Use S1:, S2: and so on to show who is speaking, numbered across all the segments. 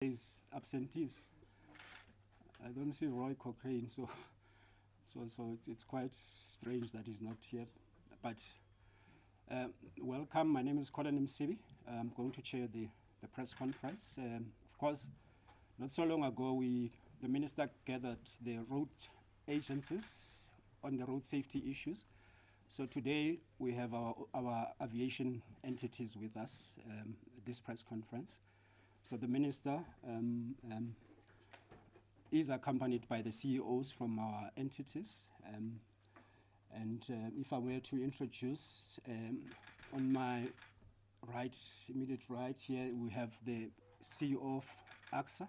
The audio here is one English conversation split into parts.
S1: is absentees. I don't see Roy Cochrane, so it's quite strange that he's not here. But welcome. My name is Colin Msibi. I'm going to chair the press conference. Of course, not so long ago, the minister gathered the road agencies on the road safety issues. So today we have our aviation entities with us at this press conference. So the minister is accompanied by the CEOs from our entities. If I were to introduce, on my right, immediate right here, we have the CEO of ACSA,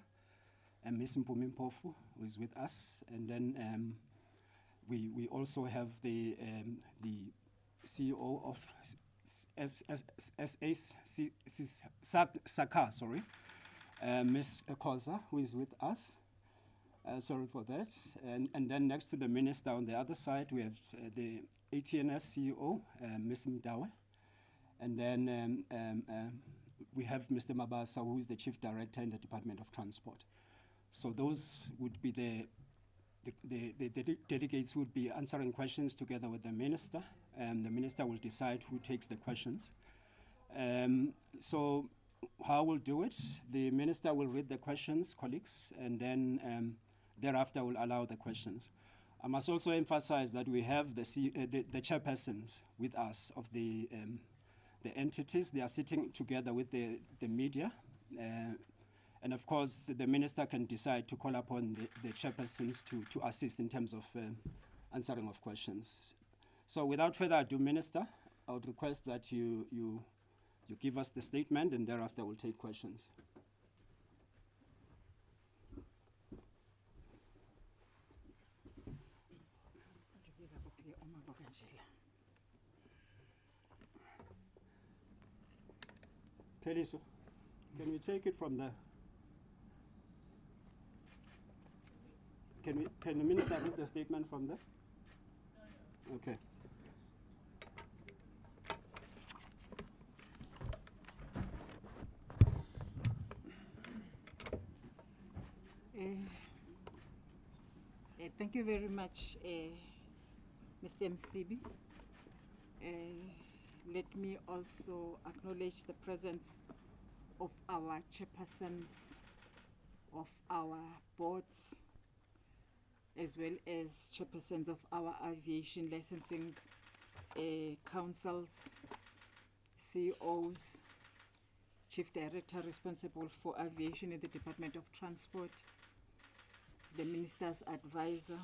S1: Ms. Mpumi Mpofu, who is with us. And then we also have the CEO of SACAA, sorry, Ms. Khoza, who is with us. Sorry for that. And then next to the minister on the other side, we have the ATNS CEO, Ms. Mdawe. And then we have Mr. Mabasa, who is the Chief Director in the Department of Transport. So those would be the delegates would be answering questions together with the minister. The minister will decide who takes the questions. So how we'll do it, the minister will read the questions, colleagues, and then thereafter we'll allow the questions. I must also emphasize that we have the chairpersons with us of the entities. They are sitting together with the media. And of course, the minister can decide to call upon the chairpersons to assist in terms of answering of questions. So without further ado, Minister, I would request that you give us the statement, and thereafter we'll take questions. Keliso, can we take it from there? Can the minister read the statement from there? Okay.
S2: Thank you very much, Mr. Msibi. Let me also acknowledge the presence of our chairpersons of our boards, as well as chairpersons of our aviation licensing councils, CEOs, Chief Director responsible for aviation in the Department of Transport, the Minister's advisor,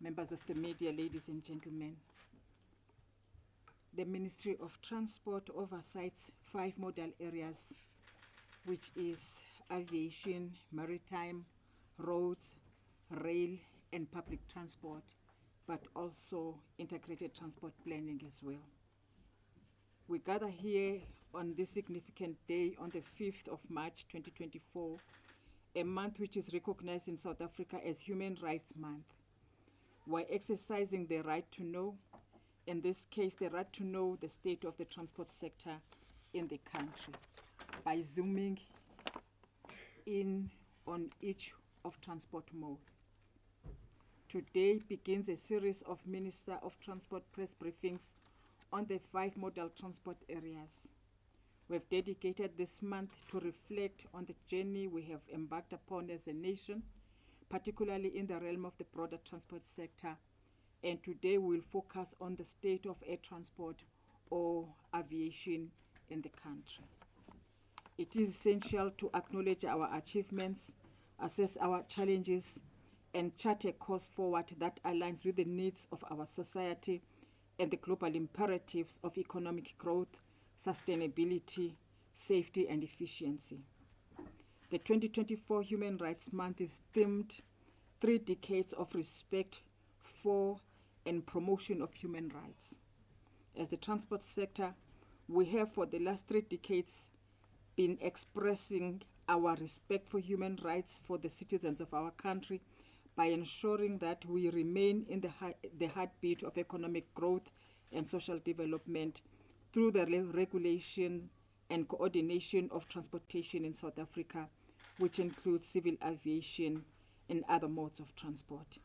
S2: members of the media, ladies and gentlemen. The Ministry of Transport oversees 5 modal areas, which is aviation, maritime, roads, rail, and public transport, but also integrated transport planning as well. We gather here on this significant day on the 5th of March 2024, a month which is recognized in South Africa as Human Rights Month. We're exercising the right to know, in this case, the right to know the state of the transport sector in the country by zooming in on each of transport mode. Today begins a series of Minister of Transport press briefings on the 5 modal transport areas. We've dedicated this month to reflect on the journey we have embarked upon as a nation, particularly in the realm of the broader transport sector. And today we'll focus on the state of air transport or aviation in the country. It is essential to acknowledge our achievements, assess our challenges, and chart a course forward that aligns with the needs of our society and the global imperatives of economic growth, sustainability, safety, and efficiency. The 2024 Human Rights Month is themed 3 decades of respect for and promotion of human rights. As the transport sector, we have for the last 3 decades been expressing our respect for human rights for the citizens of our country by ensuring that we remain in the heartbeat of economic growth and social development through the regulation and coordination of transportation in South Africa, which includes civil aviation and other modes of transport.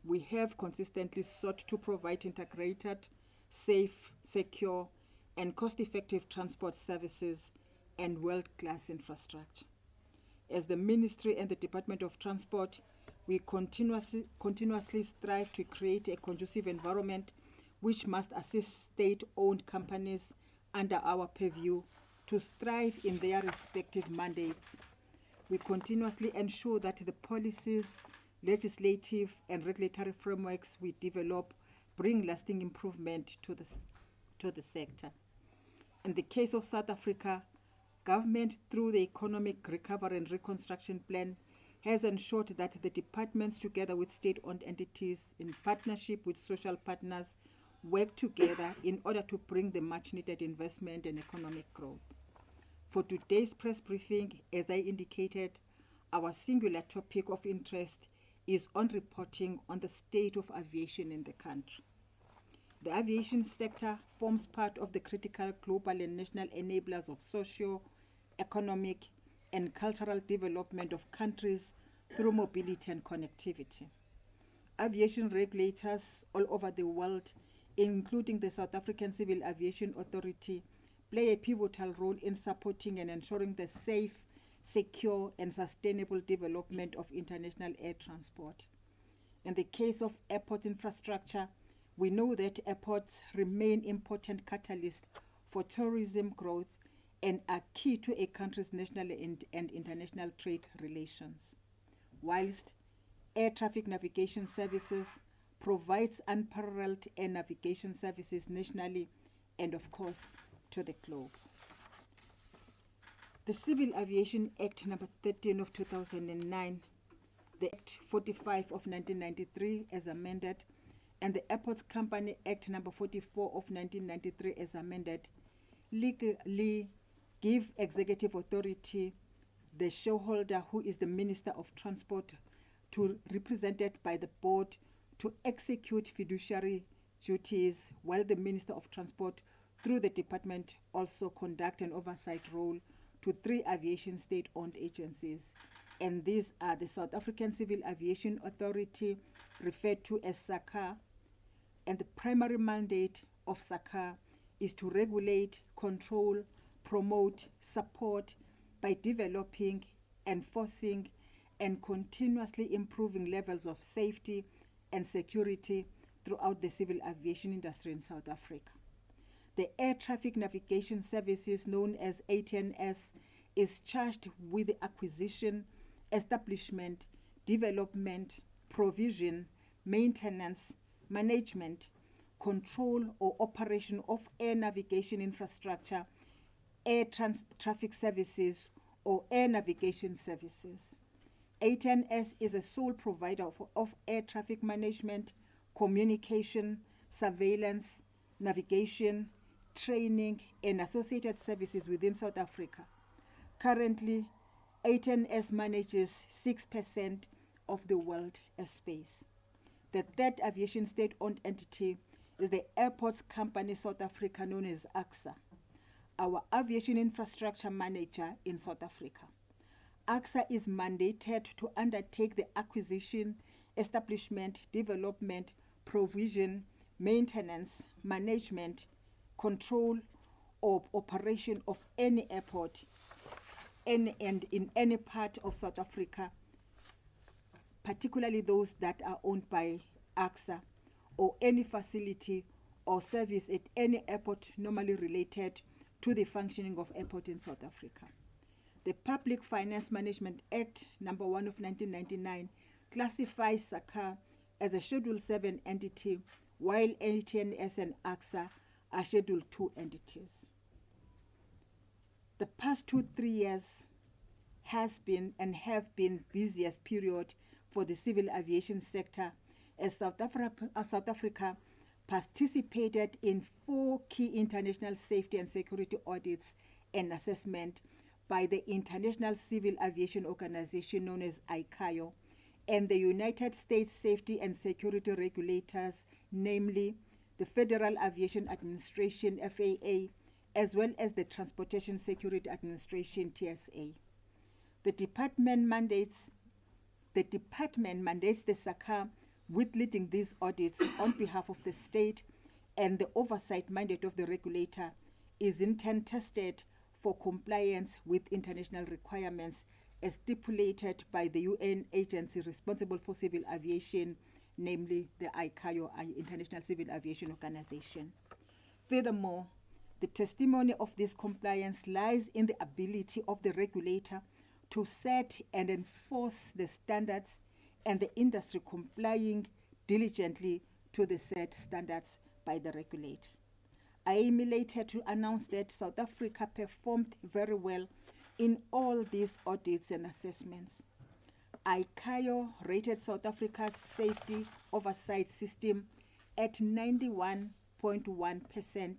S2: We have consistently sought to provide integrated, safe, secure, and cost-effective transport services and world-class infrastructure. As the Ministry and the Department of Transport, we continuously strive to create a conducive environment which must assist state-owned companies under our purview to strive in their respective mandates. We continuously ensure that the policies, legislative and regulatory frameworks we develop bring lasting improvement to the sector. In the case of South Africa, government, through the Economic Recovery and Reconstruction Plan, has ensured that the departments, together with state-owned entities in partnership with social partners, work together in order to bring the much-needed investment and economic growth. For today's press briefing, as I indicated, our singular topic of interest is on reporting on the state of aviation in the country. The aviation sector forms part of the critical global and national enablers of socio, economic, and cultural development of countries through mobility and connectivity. Aviation regulators all over the world, including the South African Civil Aviation Authority, play a pivotal role in supporting and ensuring the safe, secure, and sustainable development of international air transport. In the case of airport infrastructure, we know that airports remain important catalysts for tourism growth and are key to a country's national and international trade relations. Whilst air traffic navigation services provides unparalleled air navigation services nationally and, of course, to the globe. The Civil Aviation Act number 13 of 2009, the Act 45 of 1993 as amended, and the Airports Company Act number 44 of 1993 as amended, legally give executive authority, the shareholder who is the Minister of Transport, represented by the board, to execute fiduciary duties, while the Minister of Transport through the department also conduct an oversight role to 3 aviation state-owned agencies. And these are the South African Civil Aviation Authority, referred to as SACAA, and the primary mandate of SACAA is to regulate, control, promote, support by developing, enforcing, and continuously improving levels of safety and security throughout the civil aviation industry in South Africa. The Air Traffic Navigation Services, known as ATNS, is charged with the acquisition, establishment, development, provision, maintenance, management, control or operation of air navigation infrastructure, air traffic services, or air navigation services. ATNS is a sole provider of air traffic management, communication, surveillance, navigation, training, and associated services within South Africa. Currently, ATNS manages 6% of the world airspace. The third aviation state-owned entity is the Airports Company South Africa, known as ACSA, our aviation infrastructure manager in South Africa. ACSA is mandated to undertake the acquisition, establishment, development, provision, maintenance, management, control, or operation of any airport and in any part of South Africa, particularly those that are owned by ACSA, or any facility or service at any airport normally related to the functioning of airport in South Africa. The Public Finance Management Act number 1 of 1999 classifies SACAA as a Schedule 7 entity, while ATNS and ACSA are Schedule 2 entities. The past 2-3 years has been and have been busiest period for the civil aviation sector, as South Africa participated in 4 key international safety and security audits and assessment by the International Civil Aviation Organization, known as ICAO, and the United States Safety and Security Regulators, namely the Federal Aviation Administration, FAA, as well as the Transportation Security Administration, TSA. The department mandates the SACAA with leading these audits on behalf of the state, and the oversight mandate of the regulator is in turn tested for compliance with international requirements as stipulated by the UN agency responsible for civil aviation, namely the ICAO, International Civil Aviation Organization. Furthermore, the testimony of this compliance lies in the ability of the regulator to set and enforce the standards and the industry complying diligently to the set standards by the regulator. I am elated to announce that South Africa performed very well in all these audits and assessments. ICAO rated South Africa's safety oversight system at 91.1%,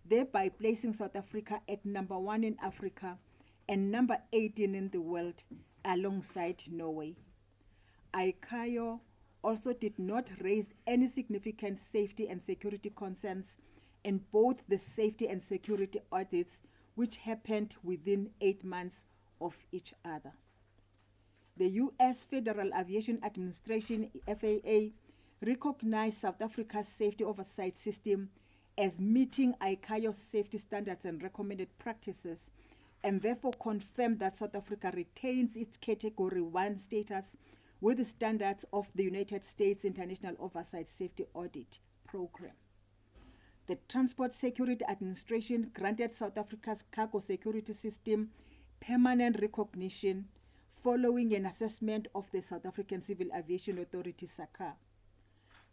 S2: thereby placing South Africa at number 1 in Africa and number 18 in the world, alongside Norway. ICAO also did not raise any significant safety and security concerns in both the safety and security audits, which happened within 8 months of each other. The U.S. Federal Aviation Administration, FAA, recognized South Africa's safety oversight system as meeting ICAO's safety standards and recommended practices, and therefore confirmed that South Africa retains its Category 1 status with the standards of the United States International Oversight Safety Audit Program. The Transport Security Administration granted South Africa's cargo security system permanent recognition following an assessment of the South African Civil Aviation Authority, SACAA.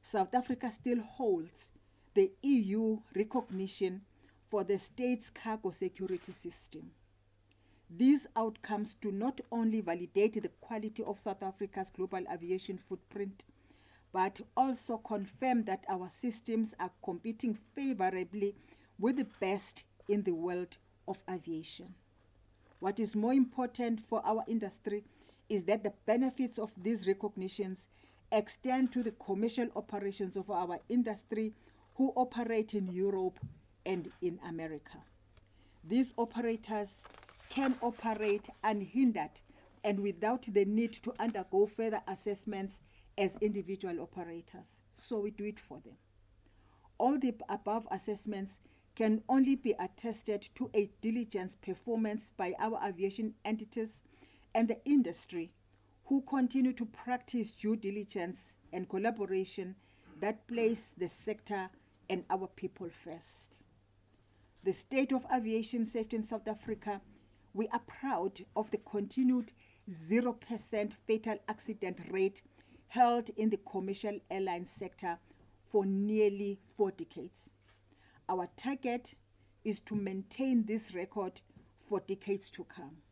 S2: South Africa still holds the EU recognition for the state's cargo security system. These outcomes do not only validate the quality of South Africa's global aviation footprint, but also confirm that our systems are competing favorably with the best in the world of aviation. What is more important for our industry is that the benefits of these recognitions extend to the commercial operations of our industry who operate in Europe and in America. These operators can operate unhindered and without the need to undergo further assessments as individual operators, so we do it for them. All the above assessments can only be attested to a diligence performance by our aviation entities and the industry, who continue to practice due diligence and collaboration that place the sector and our people first. The state of aviation safety in South Africa, we are proud of the continued 0% fatal accident rate held in the commercial airline sector for nearly 4 decades. Our target is to maintain this record for decades to come.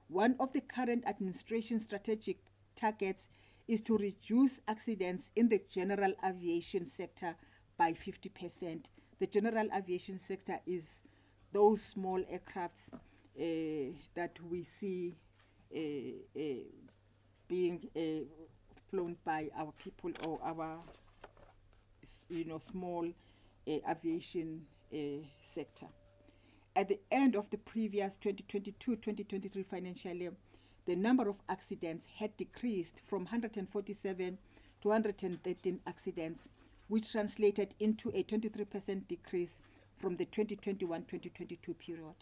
S2: One of the current administration strategic targets is to reduce accidents in the general aviation sector by 50%. The general aviation sector is those small aircrafts that we see being flown by our people or our small aviation sector. At the end of the previous 2022-2023 financial year, the number of accidents had decreased from 147 to 113 accidents, which translated into a 23% decrease from the 2021-2022 period.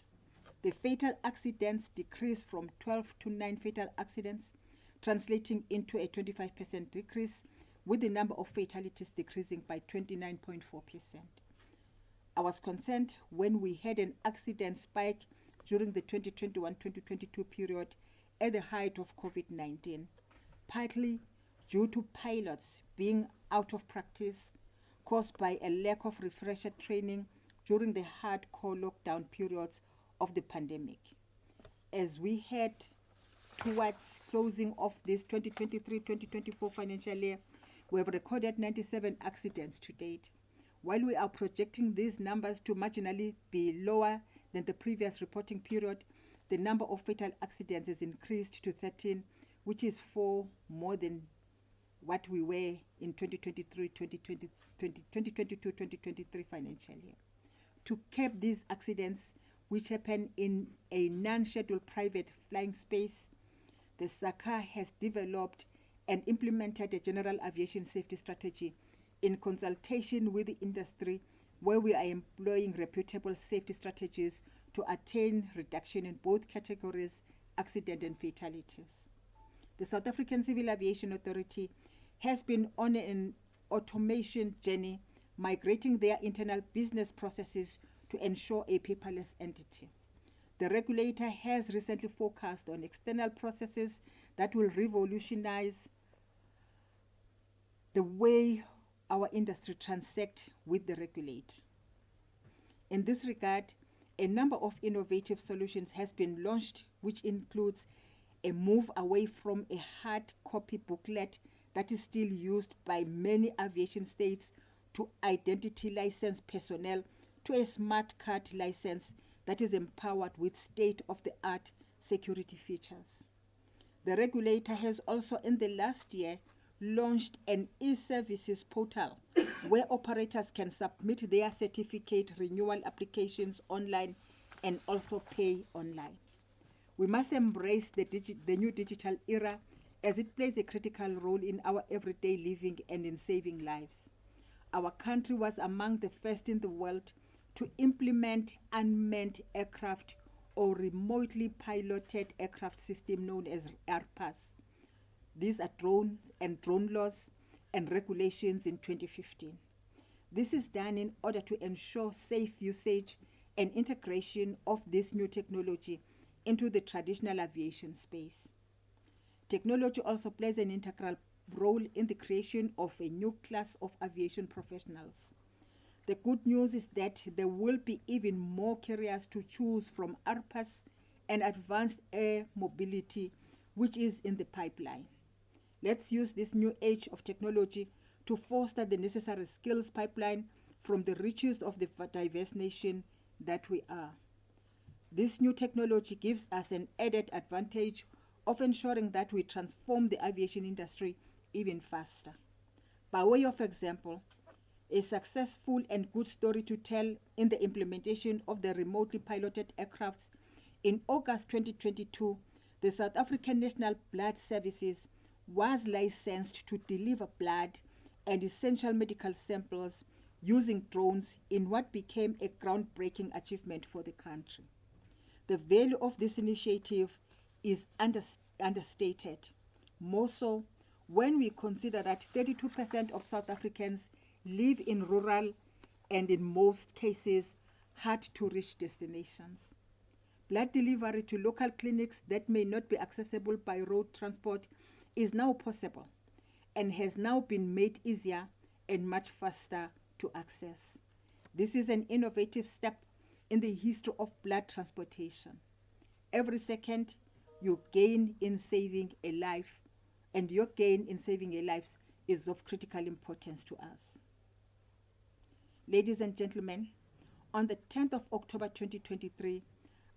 S2: The fatal accidents decreased from 12 to 9 fatal accidents, translating into a 25% decrease, with the number of fatalities decreasing by 29.4%. I was concerned when we had an accident spike during the 2021-2022 period at the height of COVID-19, partly due to pilots being out of practice caused by a lack of refresher training during the hardcore lockdown periods of the pandemic. As we head towards closing of this 2023-2024 financial year, we have recorded 97 accidents to date. While we are projecting these numbers to marginally be lower than the previous reporting period, the number of fatal accidents has increased to 13, which is 4 more than what we were in 2022-2023 financial year. to curb these accidents which happen in a non-scheduled private flying space, the SACAA has developed and implemented a general aviation safety strategy in consultation with the industry, where we are employing reputable safety strategies to attain reduction in both categories, accident and fatalities. The South African Civil Aviation Authority has been on an automation journey, migrating their internal business processes to ensure a paperless entity. The regulator has recently focused on external processes that will revolutionize the way our industry transacts with the regulator. In this regard, a number of innovative solutions has been launched, which includes a move away from a hard copy booklet that is still used by many aviation states to identity license personnel to a smart card license that is empowered with state-of-the-art security features. The regulator has also in the last year launched an e-services portal where operators can submit their certificate renewal applications online and also pay online. We must embrace the new digital era, as it plays a critical role in our everyday living and in saving lives. Our country was among the first in the world to implement unmanned aircraft or remotely piloted aircraft system known as RPAS. These are drones and drone laws and regulations in 2015. This is done in order to ensure safe usage and integration of this new technology into the traditional aviation space. Technology also plays an integral role in the creation of a new class of aviation professionals. The good news is that there will be even more carriers to choose from RPAS and advanced air mobility, which is in the pipeline. Let's use this new age of technology to foster the necessary skills pipeline from the richest of the diverse nation that we are. This new technology gives us an added advantage of ensuring that we transform the aviation industry even faster. By way of example, a successful and good story to tell in the implementation of the remotely piloted aircrafts, in August 2022, the South African National Blood Services was licensed to deliver blood and essential medical samples using drones in what became a groundbreaking achievement for the country. The value of this initiative is understated, more so when we consider that 32% of South Africans live in rural and in most cases hard-to-reach destinations. Blood delivery to local clinics that may not be accessible by road transport is now possible and has now been made easier and much faster to access. This is an innovative step in the history of blood transportation. Every second you gain in saving a life, and your gain in saving a life is of critical importance to us. Ladies and gentlemen, on the 10th of October 2023,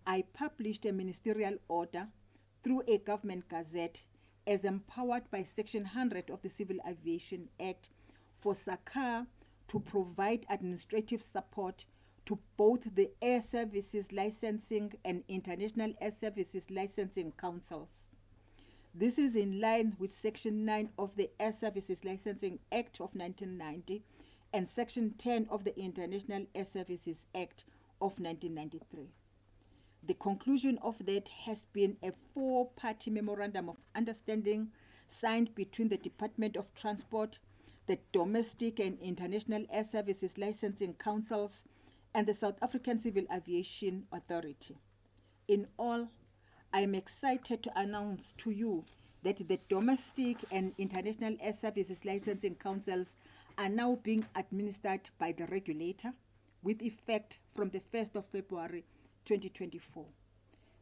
S2: I published a ministerial order through a government gazette as empowered by Section 100 of the Civil Aviation Act for SACAA to provide administrative support to both the Air Services Licensing and International Air Services Licensing Councils. This is in line with Section 9 of the Air Services Licensing Act of 1990 and Section 10 of the International Air Services Act of 1993. The conclusion of that has been a 4-party memorandum of understanding signed between the Department of Transport, the Domestic and International Air Services Licensing Councils, and the South African Civil Aviation Authority. In all, I am excited to announce to you that the Domestic and International Air Services Licensing Councils are now being administered by the regulator with effect from the 1st of February 2024.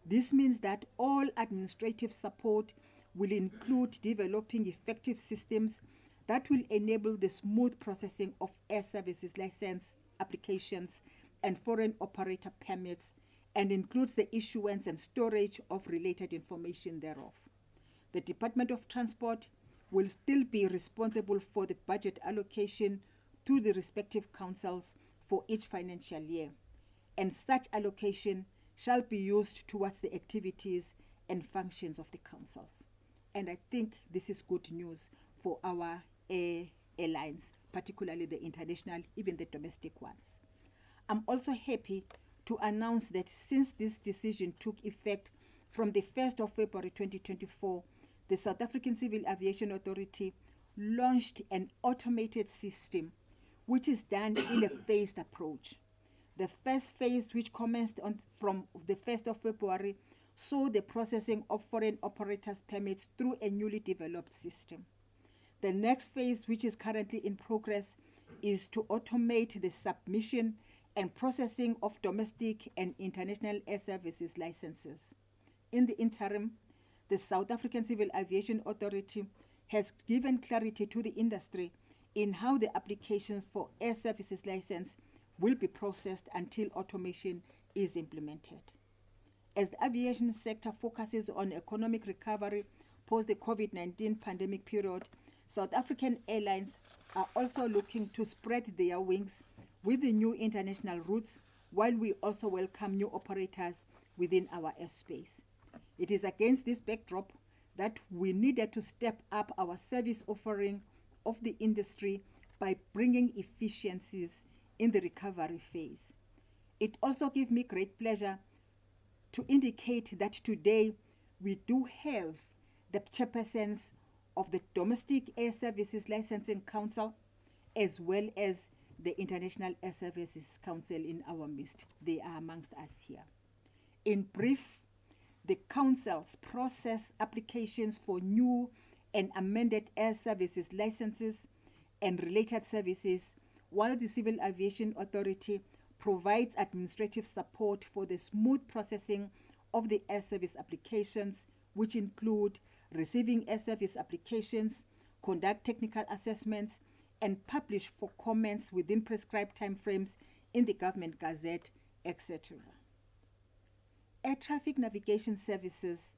S2: This means that all administrative support will include developing effective systems that will enable the smooth processing of air services license applications and foreign operator permits, and includes the issuance and storage of related information thereof. The Department of Transport will still be responsible for the budget allocation to the respective councils for each financial year. and such allocation shall be used towards the activities and functions of the councils. And I think this is good news for our airlines, particularly the international, even the domestic ones. I'm also happy to announce that since this decision took effect from the 1st of February 2024, the South African Civil Aviation Authority launched an automated system which is done in a phased approach. The first phase, which commenced from the 1st of February, saw the processing of foreign operators' permits through a newly developed system. The next phase, which is currently in progress, is to automate the submission and processing of domestic and international air services licenses. In the interim, the South African Civil Aviation Authority has given clarity to the industry in how the applications for air services license will be processed until automation is implemented. As the aviation sector focuses on economic recovery post the COVID-19 pandemic period, South African airlines are also looking to spread their wings with the new international routes, while we also welcome new operators within our airspace. It is against this backdrop that we needed to step up our service offering of the industry by bringing efficiencies in the recovery phase. It also gives me great pleasure to indicate that today we do have the chairpersons of the Domestic Air Services Licensing Council as well as the International Air Services Council in our midst. They are amongst us here. In brief, the councils process applications for new and amended air services licenses and related services, while the Civil Aviation Authority provides administrative support for the smooth processing of the air service applications, which include receiving air service applications, conduct technical assessments, and publish for comments within prescribed timeframes in the Government Gazette, etc. Air traffic navigation services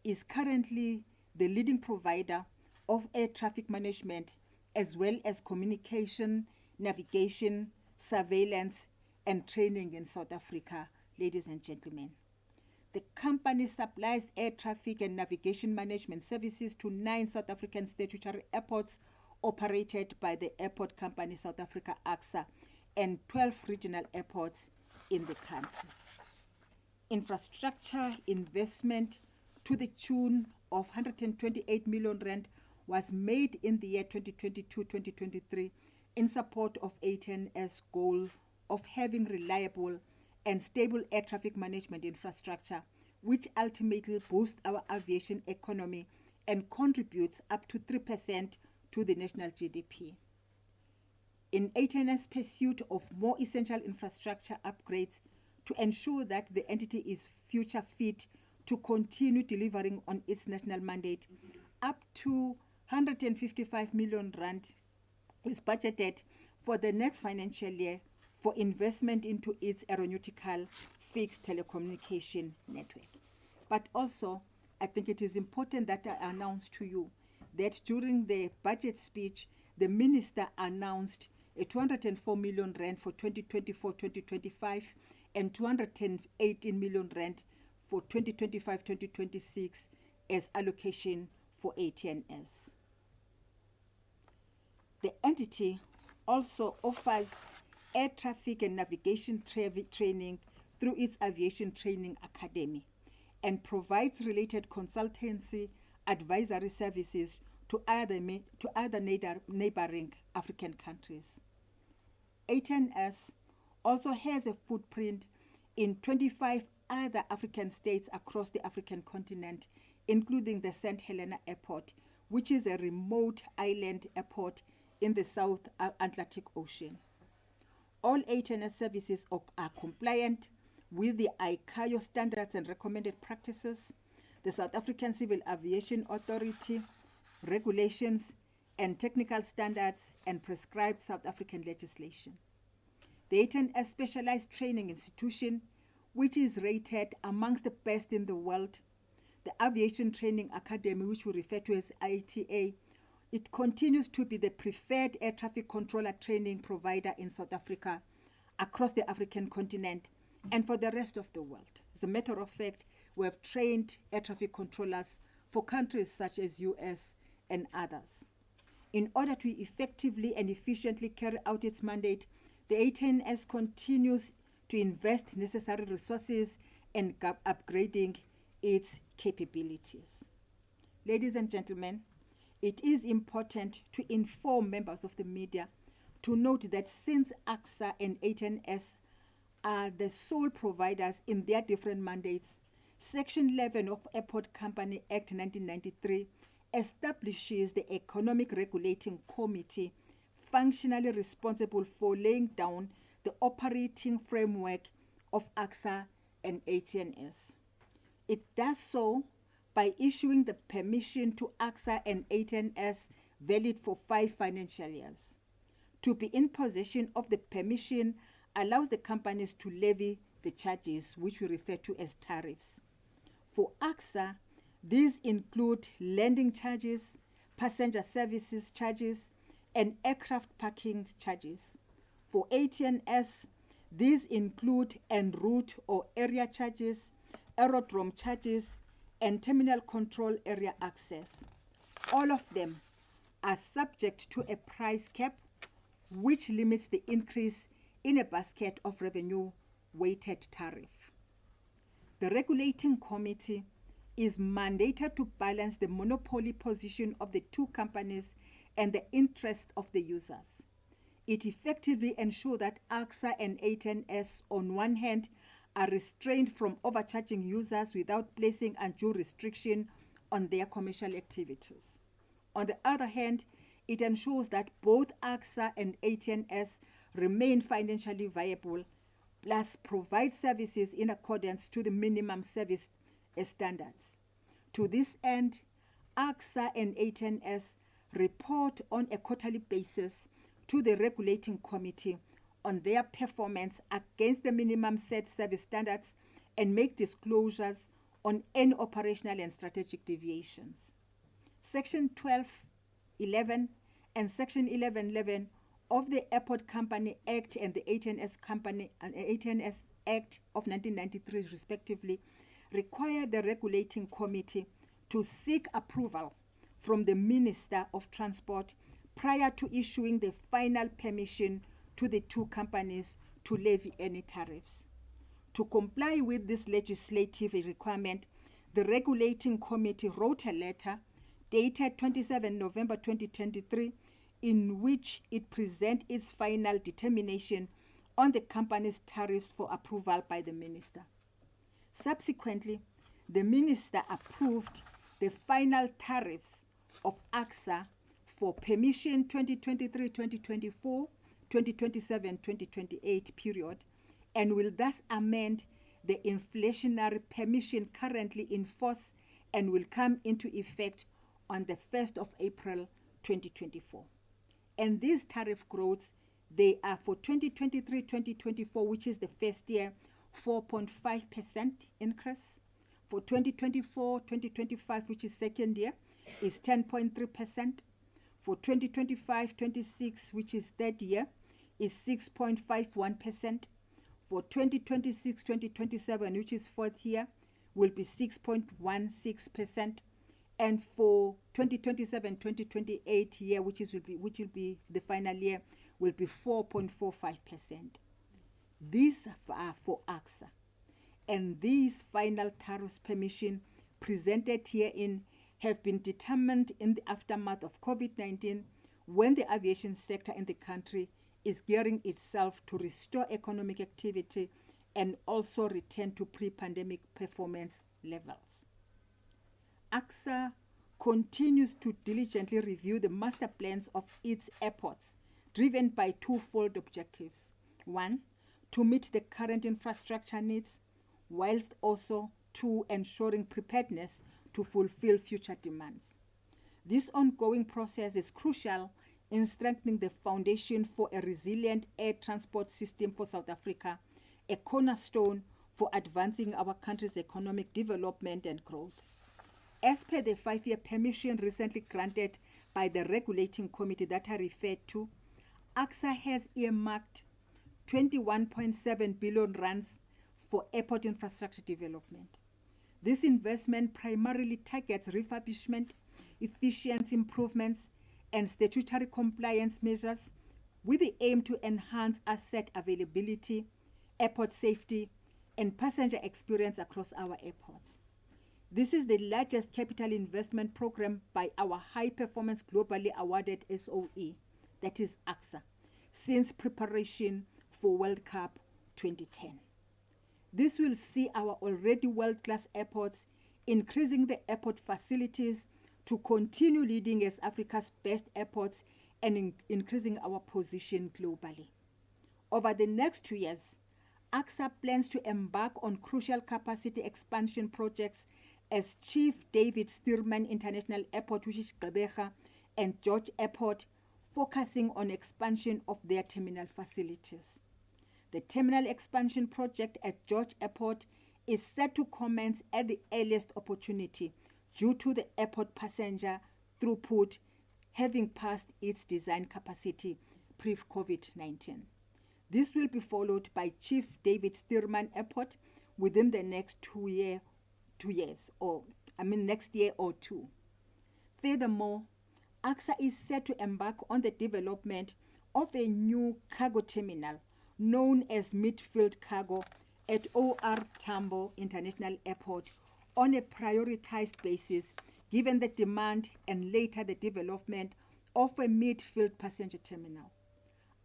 S2: is currently the leading provider of air traffic management as well as communication, navigation, surveillance, and training in South Africa, ladies and gentlemen. The company supplies air traffic and navigation management services to 9 South African statutory airports operated by the Airport Company South Africa, ACSA, and 12 regional airports in the country. Infrastructure investment to the tune of 128 million rand was made in the year 2022-2023 in support of ATNS goal of having reliable and stable air traffic management infrastructure, which ultimately boosts our aviation economy and contributes up to 3% to the national GDP. In ATNS pursuit of more essential infrastructure upgrades to ensure that the entity is future fit to continue delivering on its national mandate, up to 155 million rand is budgeted for the next financial year for investment into its aeronautical fixed telecommunication network. But also, I think it is important that I announce to you that during the budget speech, the minister announced a 204 million rand for 2024-2025 and 218 million rand for 2025-2026 as allocation for ATNS. The entity also offers air traffic and navigation training through its Aviation Training Academy and provides related consultancy advisory services to other neighboring African countries. ATNS also has a footprint in 25 other African states across the African continent, including the St. Helena Airport, which is a remote island airport in the South Atlantic Ocean. All ATNS services are compliant with the ICAO standards and recommended practices, the South African Civil Aviation Authority regulations and technical standards, and prescribed South African legislation. The ATNS Specialized Training Institution, which is rated amongst the best in the world, the Aviation Training Academy, which we refer to as ITA, it continues to be the preferred air traffic controller training provider in South Africa, across the African continent, and for the rest of the world. As a matter of fact, we have trained air traffic controllers for countries such as US and others. In order to effectively and efficiently carry out its mandate, the ATNS continues to invest necessary resources and upgrading its capabilities. Ladies and gentlemen, it is important to inform members of the media to note that since ACSA and ATNS are the sole providers in their different mandates, Section 11 of Airport Company Act 1993 establishes the Economic Regulating Committee, functionally responsible for laying down the operating framework of ACSA and ATNS. It does so by issuing the permission to ACSA and ATNS valid for 5 financial years. To be in possession of the permission allows the companies to levy the charges, which we refer to as tariffs. For ACSA, these include landing charges, passenger services charges, and aircraft parking charges. For ATNS, these include en route or area charges, aerodrome charges, and terminal control area access. All of them are subject to a price cap, which limits the increase in a basket of revenue-weighted tariff. The regulating committee is mandated to balance the monopoly position of the 2 companies and the interest of the users. It effectively ensures that ACSA and ATNS, on one hand, are restrained from overcharging users without placing undue restriction on their commercial activities. On the other hand, it ensures that both ACSA and ATNS remain financially viable, plus provide services in accordance to the minimum service standards. To this end, ACSA and ATNS report on a quarterly basis to the regulating committee on their performance against the minimum set service standards and make disclosures on any operational and strategic deviations. Section 12.11 and Section 11.11 of the Airport Company Act and the ATNS Act of 1993 respectively require the regulating committee to seek approval from the Minister of Transport prior to issuing the final permission to the 2 companies to levy any tariffs. To comply with this legislative requirement, the regulating committee wrote a letter dated 27 November 2023 in which it presents its final determination on the company's tariffs for approval by the minister. Subsequently, the minister approved the final tariffs of ACSA for permission 2023-2024, 2027-2028 period, and will thus amend the inflationary permission currently in force and will come into effect on the 1st of April 2024. And these tariff growths, they are for 2023-2024, which is the first year, 4.5% increase. For 2024-2025, which is second year, is 10.3%. For 2025-26, which is third year, is 6.51%. For 2026-2027, which is fourth year, will be 6.16%. And for 2027-2028 year, which will be the final year, will be 4.45%. These are for ACSA. And these final tariffs permission presented herein have been determined in the aftermath of COVID-19, when the aviation sector in the country is gearing itself to restore economic activity and also return to pre-pandemic performance levels. ACSA continues to diligently review the master plans of its airports, driven by 2-fold objectives. 1, to meet the current infrastructure needs, whilst also 2, ensuring preparedness to fulfill future demands. This ongoing process is crucial in strengthening the foundation for a resilient air transport system for South Africa, a cornerstone for advancing our country's economic development and growth. As per the 5-year permission recently granted by the regulating committee that I referred to, ACSA has earmarked 21.7 billion rands for airport infrastructure development. This investment primarily targets refurbishment, efficiency improvements, and statutory compliance measures with the aim to enhance asset availability, airport safety, and passenger experience across our airports. This is the largest capital investment program by our high-performance globally awarded SOE, that is ACSA, since preparation for World Cup 2010. This will see our already world-class airports increasing the airport facilities to continue leading as Africa's best airports and increasing our position globally. Over the next 2 years, ACSA plans to embark on crucial capacity expansion projects as Chief David Stearman International Airport, which is Gqeberha, and George Airport, focusing on expansion of their terminal facilities. The terminal expansion project at George Airport is set to commence at the earliest opportunity due to the airport passenger throughput having passed its design capacity pre-COVID-19. This will be followed by Chief David Stearman Airport within the next next year or two. Furthermore, ACSA is set to embark on the development of a new cargo terminal known as Midfield Cargo at OR Tambo International Airport on a prioritized basis, given the demand and later the development of a midfield passenger terminal.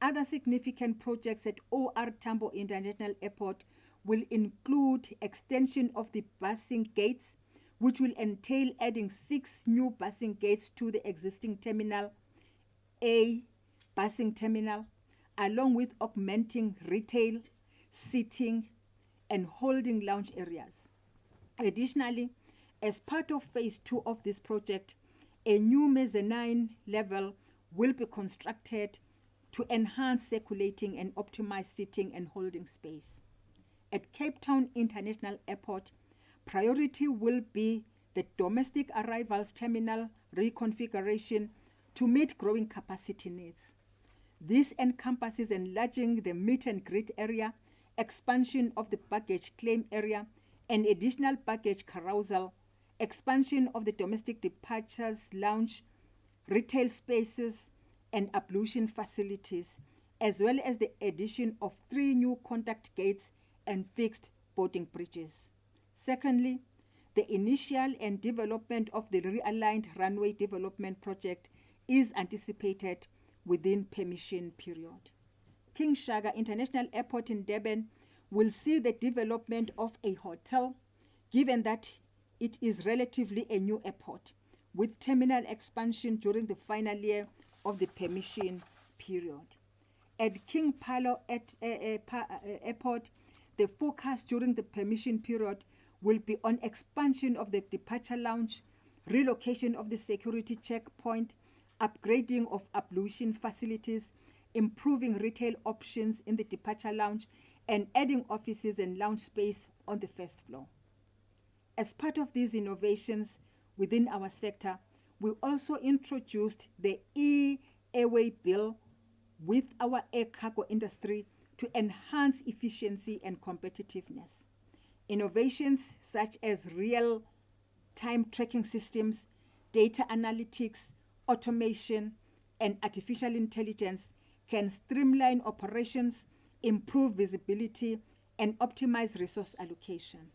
S2: Other significant projects at OR Tambo International Airport will include extension of the busing gates, which will entail adding 6 new busing gates to the existing Terminal A busing terminal, along with augmenting retail, seating, and holding lounge areas. Additionally, as part of phase 2 of this project, a new mezzanine level will be constructed to enhance circulating and optimize seating and holding space. At Cape Town International Airport, priority will be the domestic arrivals terminal reconfiguration to meet growing capacity needs. This encompasses enlarging the meet and greet area, expansion of the baggage claim area, and additional baggage carousel, expansion of the domestic departures lounge, retail spaces, and ablution facilities, as well as the addition of 3 new contact gates and fixed boarding bridges. Secondly, the initial and development of the realigned runway development project is anticipated within permission period. King Shaka International Airport in Durban will see the development of a hotel, given that it is relatively a new airport, with terminal expansion during the final year of the permission period. At King Palo Airport, the focus during the permission period will be on expansion of the departure lounge, relocation of the security checkpoint, upgrading of ablution facilities, improving retail options in the departure lounge, and adding offices and lounge space on the first floor. As part of these innovations within our sector, we also introduced the e-airway bill with our air cargo industry to enhance efficiency and competitiveness. Innovations such as real-time tracking systems, data analytics, automation, and artificial intelligence can streamline operations, improve visibility, and optimize resource allocation.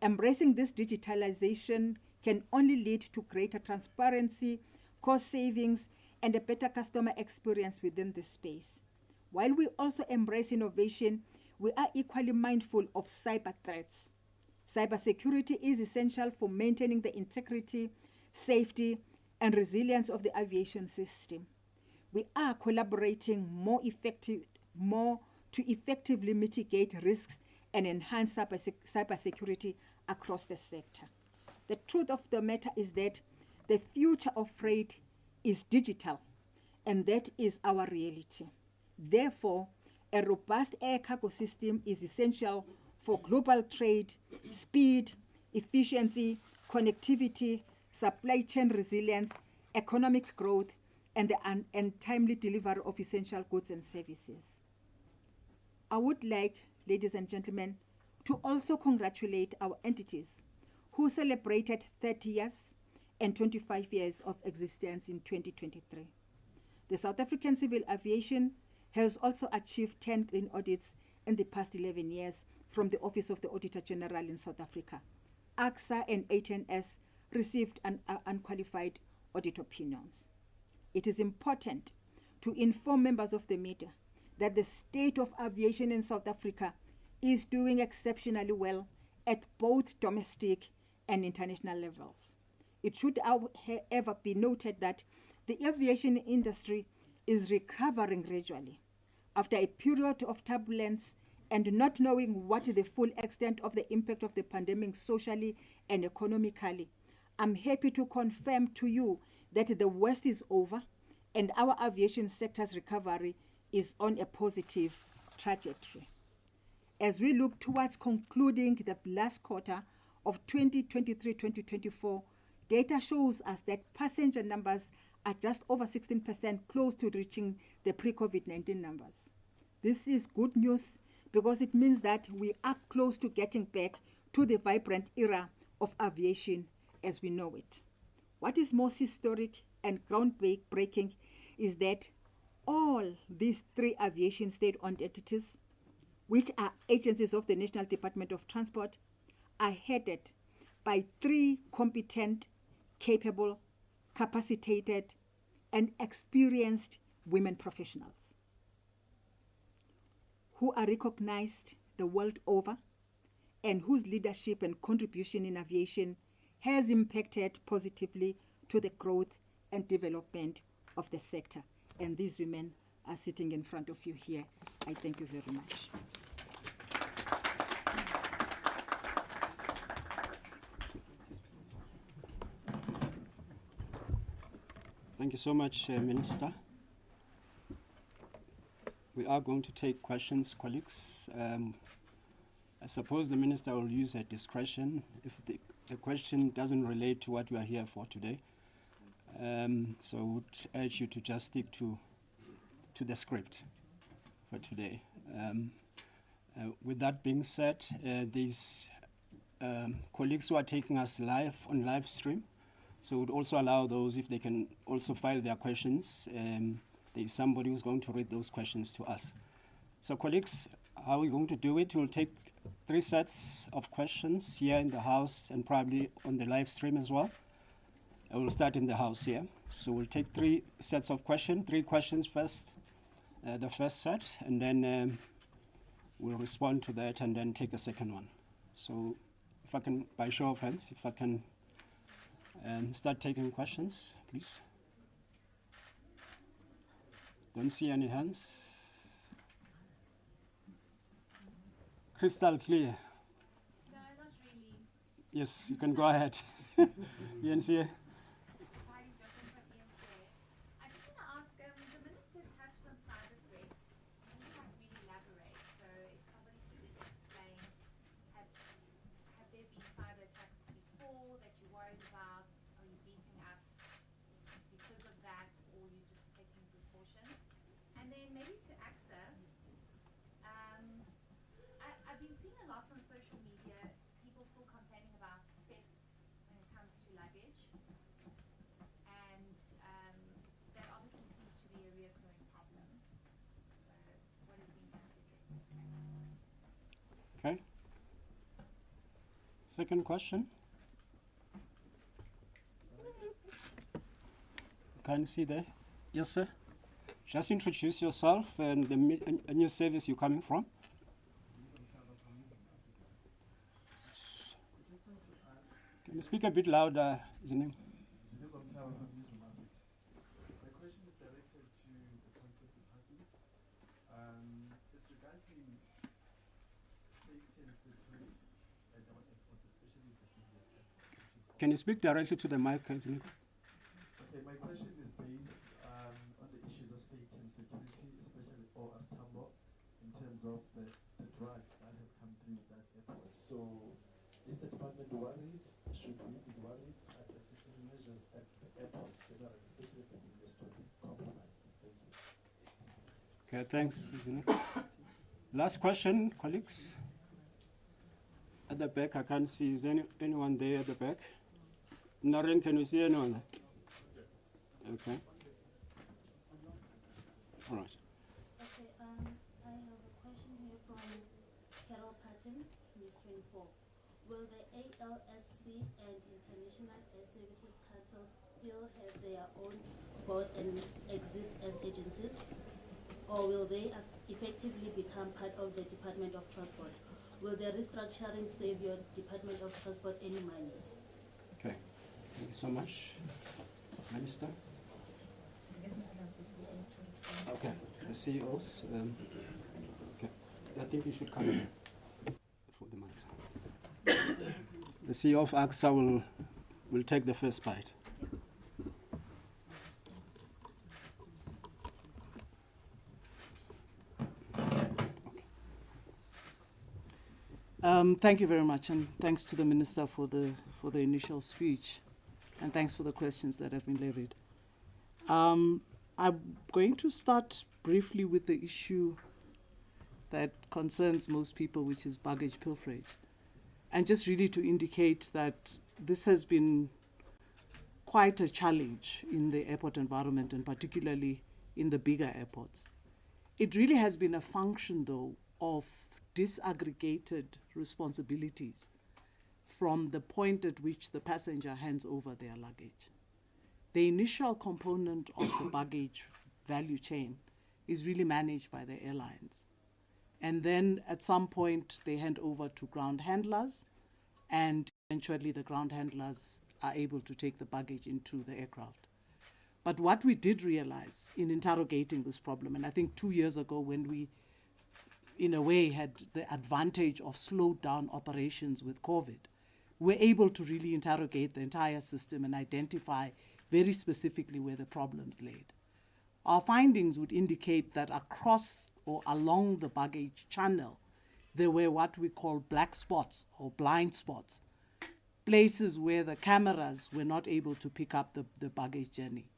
S2: Embracing this digitalization can only lead to greater transparency, cost savings, and a better customer experience within this space. While we also embrace innovation, we are equally mindful of cyber threats. Cybersecurity is essential for maintaining the integrity, safety, and resilience of the aviation system. We are collaborating more to effectively mitigate risks and enhance cybersecurity across the sector. The truth of the matter is that the future of freight is digital, and that is our reality. Therefore, a robust air cargo system is essential for global trade, speed, efficiency, connectivity, supply chain resilience, economic growth, and timely delivery of essential goods and services. I would like, ladies and gentlemen, to also congratulate our entities who celebrated 30 years and 25 years of existence in 2023. The South African Civil Aviation has also achieved 10 green audits in the past 11 years from the Office of the Auditor General in South Africa. ACSA and ATNS received unqualified audit opinions. It is important to inform members of the media that the state of aviation in South Africa is doing exceptionally well at both domestic and international levels. It should, however, be noted that the aviation industry is recovering gradually after a period of turbulence and not knowing what the full extent of the impact of the pandemic socially and economically. I'm happy to confirm to you that the worst is over and our aviation sector's recovery is on a positive trajectory. As we look towards concluding the last quarter of 2023-2024, data shows us that passenger numbers are just over 16% close to reaching the pre-COVID-19 numbers. This is good news because it means that we are close to getting back to the vibrant era of aviation as we know it. What is most historic and groundbreaking is that all these three aviation state-owned entities, which are agencies of the National Department of Transport, are headed by three competent, capable, capacitated, and experienced women professionals who are recognized the world over and whose leadership and contribution in aviation has impacted positively to the growth and development of the sector. And these women are sitting in front of you here. I thank you very much.
S1: Thank you so much, Minister. We are going to take questions, colleagues. I suppose the Minister will use her discretion if the question doesn't relate to what we are here for today. So I would urge you to just stick to the script for today. With that being said, these colleagues who are taking us live on live stream, so would also allow those, if they can also file their questions, there is somebody who's going to read those questions to us. So colleagues, how are we going to do it? We'll take 3 sets of questions here in the house and probably on the live stream as well. I will start in the house here. So we'll take 3 sets of questions, 3 questions first, the first set, and then we'll respond to that and then take a second one. So if I can, by show of hands, if I can start taking questions, please. Don't see any hands. Crystal clear.
S3: No, not really.
S1: Yes, you can go ahead. ENC.
S3: Hi, Jocelyn from ENC. I just want to ask, the Minister touched on cyber threats. He didn't really elaborate, so if somebody could just explain, have there been cyber attacks before that you're worried about? Are you beefing up because of that, or you're just taking precautions? And then maybe to ACSA, I've been seeing a lot on social media, people still complaining about theft when it comes to luggage. And that obviously seems to be a reoccurring problem. So what is being done to address that?
S1: Okay. Second question. Can you see there? Yes, sir. Just introduce yourself and the new service you're coming from. Can you speak a bit louder, Zinim?
S4: My question is directed to the Transport Department. It's regarding safety and security at our airports, especially the business airports.
S1: Can you speak directly to the mic, Zinim?
S4: Okay, my question is based on the issues of safety and security, especially or Tambo, in terms of the drugs that have come through that airport. So, is the department worried? Should we be worried at the security measures at the airports generally, especially the business to be compromised? Thank you.
S1: Okay, thanks, Zinim. Last question, colleagues. At the back, I can't see. Is anyone there at the back? Noreen, can we see anyone there? Okay. All right.
S5: Okay, I have a question here from Carol Patton, News 24. Will the ALSC and International Air Services Council still have their own boards and exist as agencies? Or will they effectively become part of the Department of Transport? Will the restructuring save your Department of Transport any money?
S1: Okay. Thank you so much. Minister? Okay. The CEOs. Okay. I think you should come in for the mics. The CEO of ACSA will take the first bite.
S6: Thank you very much, and thanks to the Minister for the initial speech, and thanks for the questions that have been levied. I'm going to start briefly with the issue that concerns most people, which is baggage pilferage, and just really to indicate that this has been quite a challenge in the airport environment, and particularly in the bigger airports. It really has been a function, though, of disaggregated responsibilities from the point at which the passenger hands over their luggage. The initial component of the baggage value chain is really managed by the airlines. And then at some point they hand over to ground handlers, and eventually the ground handlers are able to take the baggage into the aircraft. But what we did realize in interrogating this problem, and I think 2 years ago when we in a way had the advantage of slowed down operations with COVID, we're able to really interrogate the entire system and identify very specifically where the problems laid. Our findings would indicate that across or along the baggage channel, there were what we call black spots or blind spots, places where the cameras were not able to pick up the baggage journey.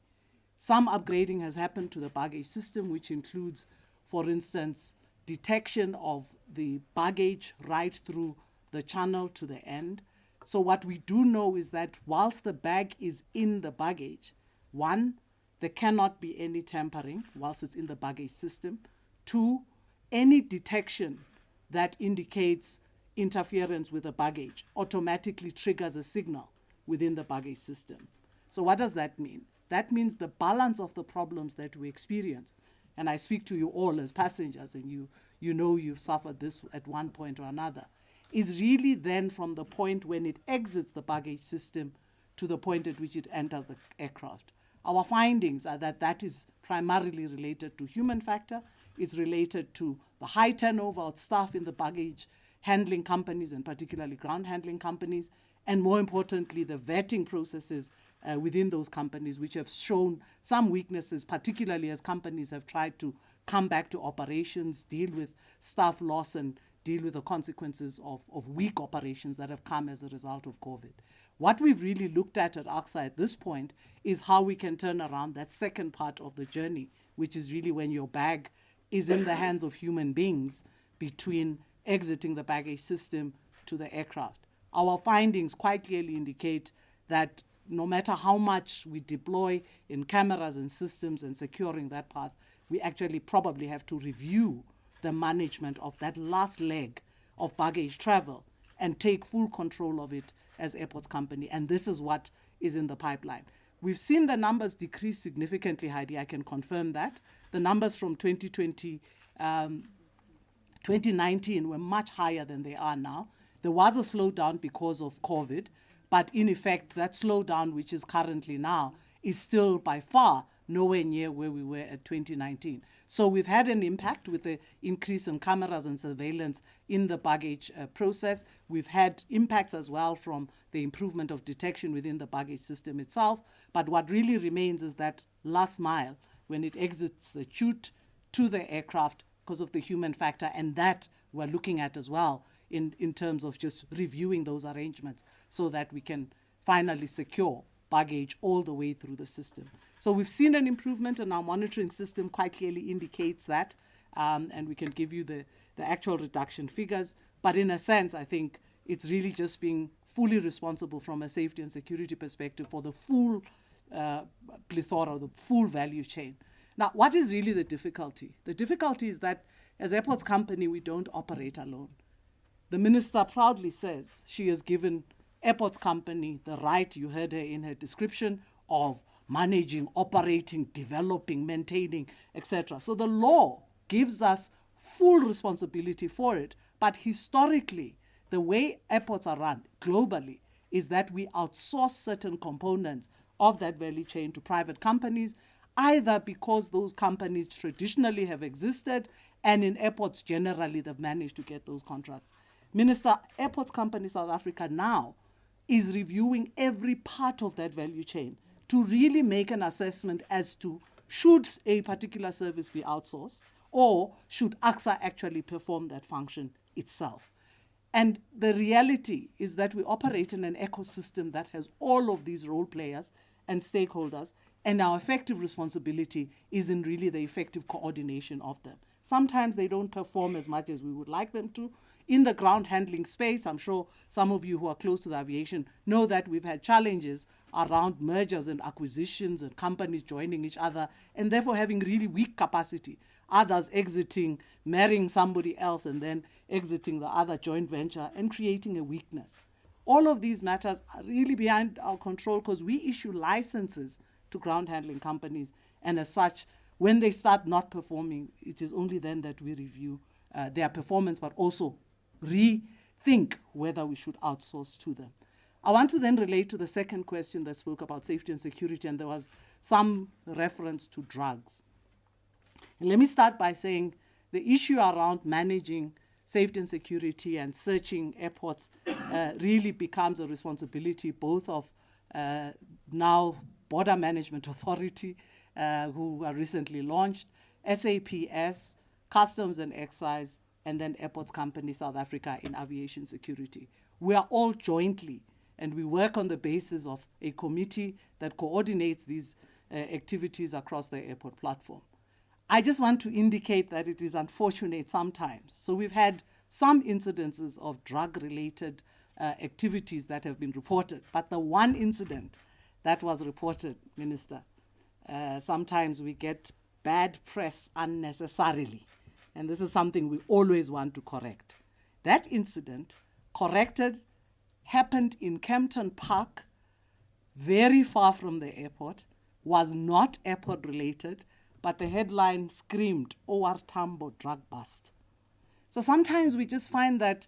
S6: Some upgrading has happened to the baggage system, which includes, for instance, detection of the baggage right through the channel to the end. So what we do know is that whilst the bag is in the baggage, one, there cannot be any tampering whilst it's in the baggage system. Two, any detection that indicates interference with the baggage automatically triggers a signal within the baggage system. So what does that mean? That means the balance of the problems that we experience, and I speak to you all as passengers, and you know you've suffered this at one point or another, is really then from the point when it exits the baggage system to the point at which it enters the aircraft. Our findings are that that is primarily related to human factor. It's related to the high turnover of staff in the baggage handling companies, and particularly ground handling companies, and more importantly, the vetting processes within those companies, which have shown some weaknesses, particularly as companies have tried to come back to operations, deal with staff loss, and deal with the consequences of weak operations that have come as a result of COVID. What we've really looked at ACSA at this point is how we can turn around that second part of the journey, which is really when your bag is in the hands of human beings between exiting the baggage system to the aircraft. Our findings quite clearly indicate that no matter how much we deploy in cameras and systems and securing that path, we actually probably have to review the management of that last leg of baggage travel and take full control of it as airports company. And this is what is in the pipeline. We've seen the numbers decrease significantly, Heidi, I can confirm that. The numbers from 2019 were much higher than they are now. There was a slowdown because of COVID, but in effect, that slowdown, which is currently now, is still by far nowhere near where we were at 2019. So we've had an impact with the increase in cameras and surveillance in the baggage process. We've had impacts as well from the improvement of detection within the baggage system itself. But what really remains is that last mile, when it exits the chute to the aircraft because of the human factor, and that we're looking at as well in terms of just reviewing those arrangements so that we can finally secure baggage all the way through the system. So we've seen an improvement, and our monitoring system quite clearly indicates that, and we can give you the actual reduction figures. But in a sense, I think It's really just being fully responsible from a safety and security perspective for the full plethora, the full value chain. Now, what is really the difficulty? The difficulty is that as Airports Company, we don't operate alone. The minister proudly says she has given Airports Company the right, you heard her in her description, of managing, operating, developing, maintaining, etc. So the law gives us full responsibility for it. But historically, the way airports are run globally is that we outsource certain components of that value chain to private companies, either because those companies traditionally have existed, and in airports generally they've managed to get those contracts. Minister, Airports Company South Africa now is reviewing every part of that value chain to really make an assessment as to should a particular service be outsourced, or should ACSA actually perform that function itself. And the reality is that we operate in an ecosystem that has all of these role players and stakeholders, and our effective responsibility is in really the effective coordination of them. Sometimes they don't perform as much as we would like them to. In the ground handling space, I'm sure some of you who are close to the aviation know that we've had challenges around mergers and acquisitions and companies joining each other and therefore having really weak capacity. Others exiting, marrying somebody else and then exiting the other joint venture and creating a weakness. All of these matters are really behind our control because we issue licenses to ground handling companies, and as such, when they start not performing, it is only then that we review their performance, but also rethink whether we should outsource to them. I want to then relate to the second question that spoke about safety and security, and there was some reference to drugs. And let me start by saying the issue around managing safety and security and searching airports really becomes a responsibility both of now Border Management Authority, who are recently launched, SAPS, Customs and Excise, and then Airports Company South Africa in aviation security. We are all jointly, and we work on the basis of a committee that coordinates these activities across the airport platform. I just want to indicate that it is unfortunate sometimes. So we've had some incidences of drug-related activities that have been reported, but the one incident that was reported, Minister, sometimes we get bad press unnecessarily, and this is something we always want to correct. That incident, corrected, happened in Kempton Park, very far from the airport, was not airport-related, but the headline screamed, OR Tambo drug bust. So sometimes we just find that,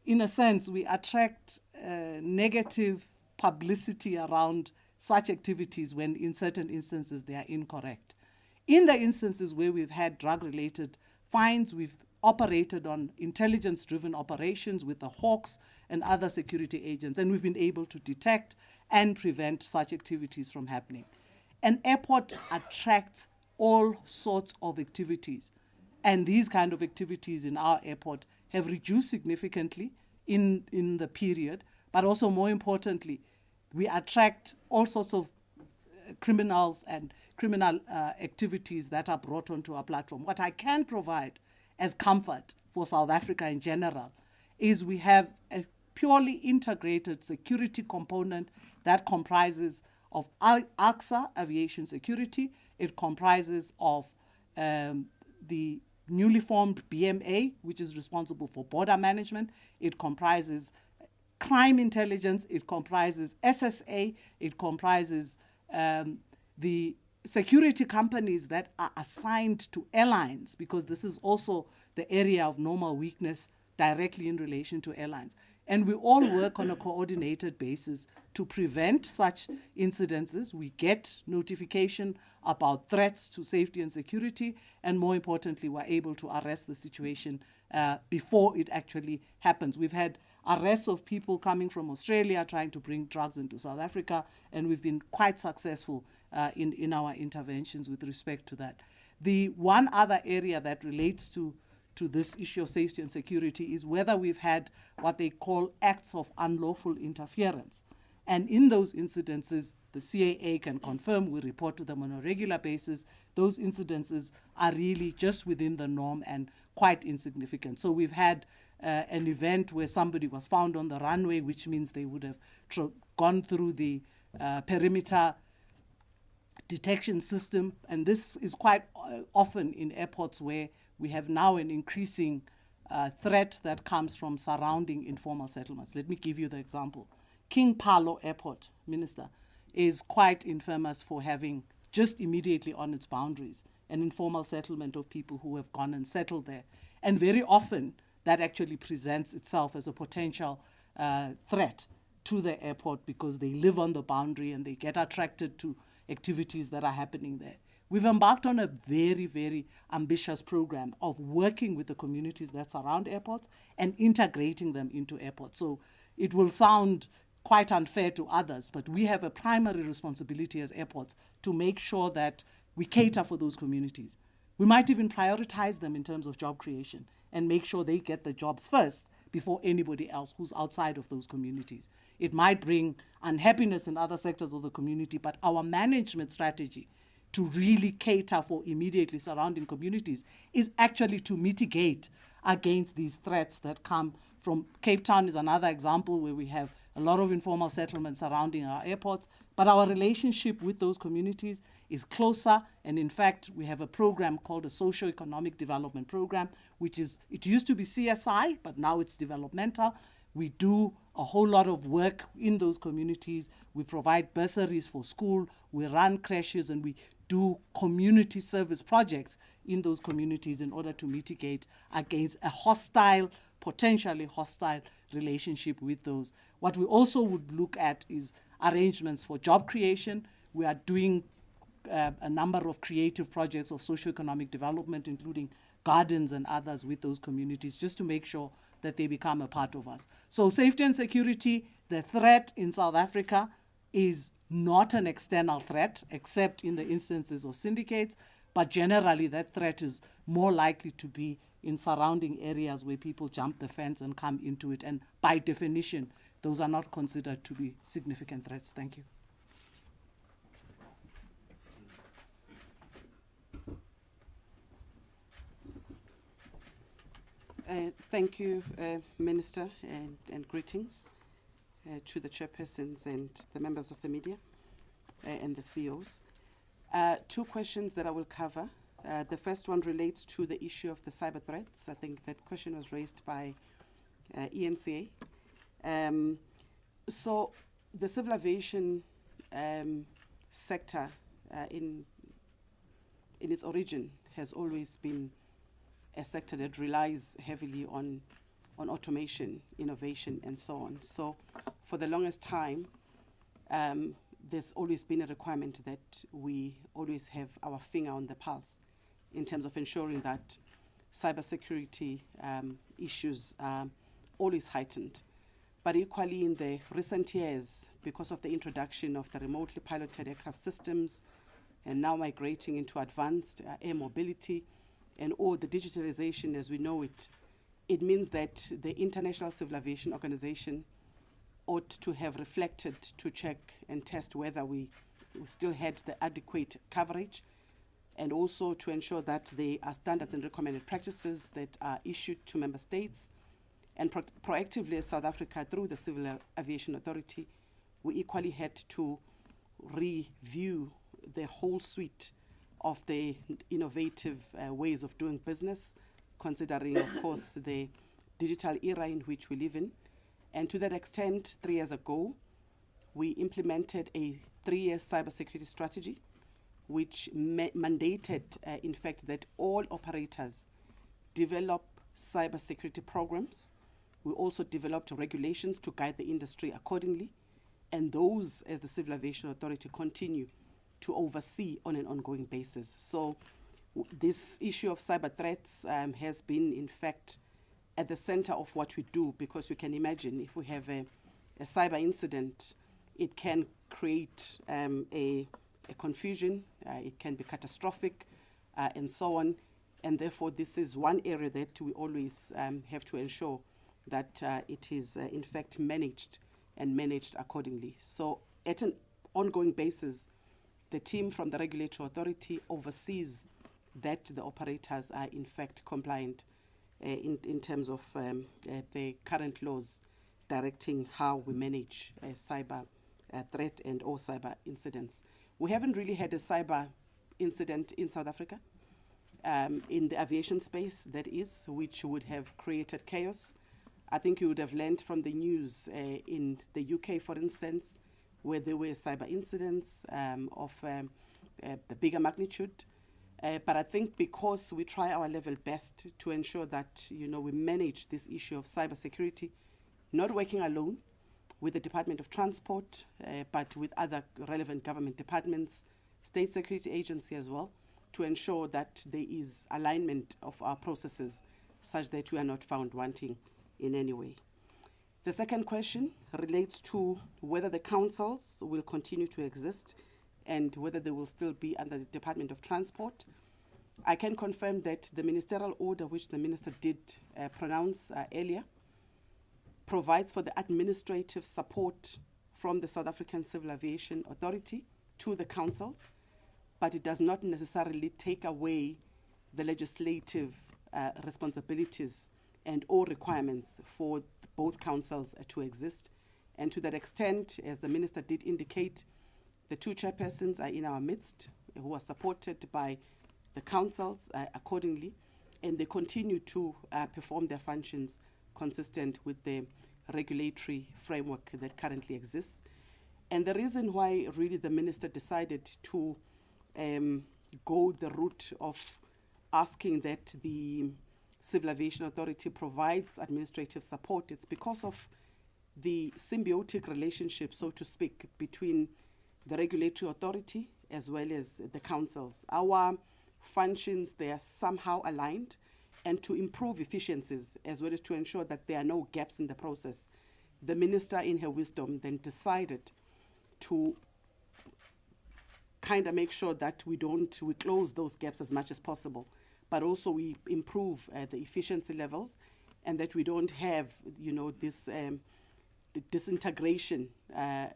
S6: in a sense, we attract negative publicity around such activities when in certain instances they are incorrect. In the instances where we've had drug-related fines, we've operated on intelligence-driven operations with the Hawks and other security agents, and we've been able to detect and prevent such activities from happening. An airport attracts all sorts of activities, and these kind of activities in our airport have reduced significantly in the period, but also more importantly, we attract all sorts of criminals and criminal activities that are brought onto our platform. What I can provide as comfort for South Africa in general is we have a purely integrated security component that comprises of ACSA, Aviation Security. It comprises of the newly formed BMA, which is responsible for border management. It comprises crime intelligence. It comprises SSA. It comprises the security companies that are assigned to airlines, because this is also the area of normal weakness directly in relation to airlines. And we all work on a coordinated basis to prevent such incidences. We get notification about threats to safety and security, and more importantly, we're able to arrest the situation before it actually happens. We've had arrests of people coming from Australia trying to bring drugs into South Africa, and we've been quite successful in our interventions with respect to that. The one other area that relates to this issue of safety and security is whether we've had what they call acts of unlawful interference. And in those incidences, the CAA can confirm, we report to them on a regular basis, those incidences are really just within the norm and quite insignificant. So we've had an event where somebody was found on the runway, which means they would have gone through the perimeter detection system. And this is quite often in airports where we have now an increasing threat that comes from surrounding informal settlements. Let me give you the example. King Palo Airport, Minister, is quite infamous for having just immediately on its boundaries an informal settlement of people who have gone and settled there. And very often that actually presents itself as a potential threat to the airport because they live on the boundary and they get attracted to activities that are happening there. We've embarked on a very, very ambitious program of working with the communities that surround airports and integrating them into airports. So it will sound quite unfair to others, but we have a primary responsibility as airports to make sure that we cater for those communities. We might even prioritize them in terms of job creation and make sure they get the jobs first before anybody else who's outside of those communities. It might bring unhappiness in other sectors of the community, but our management strategy to really cater for immediately surrounding communities is actually to mitigate against these threats that come from Cape Town is another example where we have a lot of informal settlements surrounding our airports, but our relationship with those communities is closer, and in fact, we have a program called a Socio-Economic Development Program, which is, it used to be CSI, but now it's developmental. We do a whole lot of work in those communities. We provide bursaries for school, we run crashes, and we do community service projects in those communities in order to mitigate against a hostile, potentially hostile relationship with those. What we also would look at is arrangements for job creation. We are doing a number of creative projects of socioeconomic development, including gardens and others with those communities, just to make sure that they become a part of us. So safety and security, the threat in South Africa is not an external threat, except in the instances of syndicates, but generally that threat is more likely to be in surrounding areas where people jump the fence and come into it. And by definition, those are not considered to be significant threats. Thank you.
S7: Thank you, Minister, and greetings to the chairpersons and the members of the media and the CEOs. Two questions that I will cover. The first one relates to the issue of the cyber threats. I think that question was raised by ENCA. So the civil aviation sector in its origin has always been a sector that relies heavily on automation, innovation, and so on. So for the longest time, there's always been a requirement that we always have our finger on the pulse in terms of ensuring that cybersecurity issues are always heightened. But equally in the recent years, because of the introduction of the remotely piloted aircraft systems and now migrating into advanced air mobility, and all the digitalization as we know it, it means that the International Civil Aviation Organization ought to have reflected to check and test whether we still had the adequate coverage, and also to ensure that there are standards and recommended practices that are issued to member states. And proactively as South Africa, through the Civil Aviation Authority, we equally had to review the whole suite of the innovative ways of doing business, considering, of course, the digital era in which we live in. And to that extent, 3 years ago, we implemented a 3-year cybersecurity strategy, which mandated, in fact, that all operators develop cybersecurity programs. We also developed regulations to guide the industry accordingly, and those, as the Civil Aviation Authority, continue to oversee on an ongoing basis. So this issue of cyber threats has been, in fact, at the center of what we do, because you can imagine if we have a cyber incident, it can create a confusion, it can be catastrophic, and so on. And therefore, this is one area that we always have to ensure that it is, in fact, managed accordingly. So at an ongoing basis, the team from the regulatory authority oversees that the operators are in fact compliant in terms of the current laws directing how we manage cyber threat and or cyber incidents. We haven't really had a cyber incident in South Africa, in the aviation space, that is, which would have created chaos. I think you would have learned from the news in the UK, for instance, where there were cyber incidents of the bigger magnitude. But I think because we try our level best to ensure that, you know, we manage this issue of cybersecurity, not working alone with the Department of Transport, but with other relevant government departments, state security agency as well, to ensure that there is alignment of our processes such that we are not found wanting in any way. The second question relates to whether the councils will continue to exist and whether they will still be under the Department of Transport. I can confirm that the ministerial order, which the minister did pronounce earlier, provides for the administrative support from the South African Civil Aviation Authority to the councils, but it does not necessarily take away the legislative responsibilities and all requirements for both councils to exist. And to that extent, as the minister did indicate, the two chairpersons are in our midst, who are supported by the councils accordingly, and they continue to perform their functions consistent with the regulatory framework that currently exists. And the reason why really the minister decided to go the route of asking that the Civil Aviation Authority provides administrative support, it's because of the symbiotic relationship, so to speak, between the regulatory authority as well as the councils. Our functions, they are somehow aligned, and to improve efficiencies as well as to ensure that there are no gaps in the process, the minister in her wisdom then decided to kind of make sure that we close those gaps as much as possible, but also we improve the efficiency levels, and that we don't have, you know, this disintegration as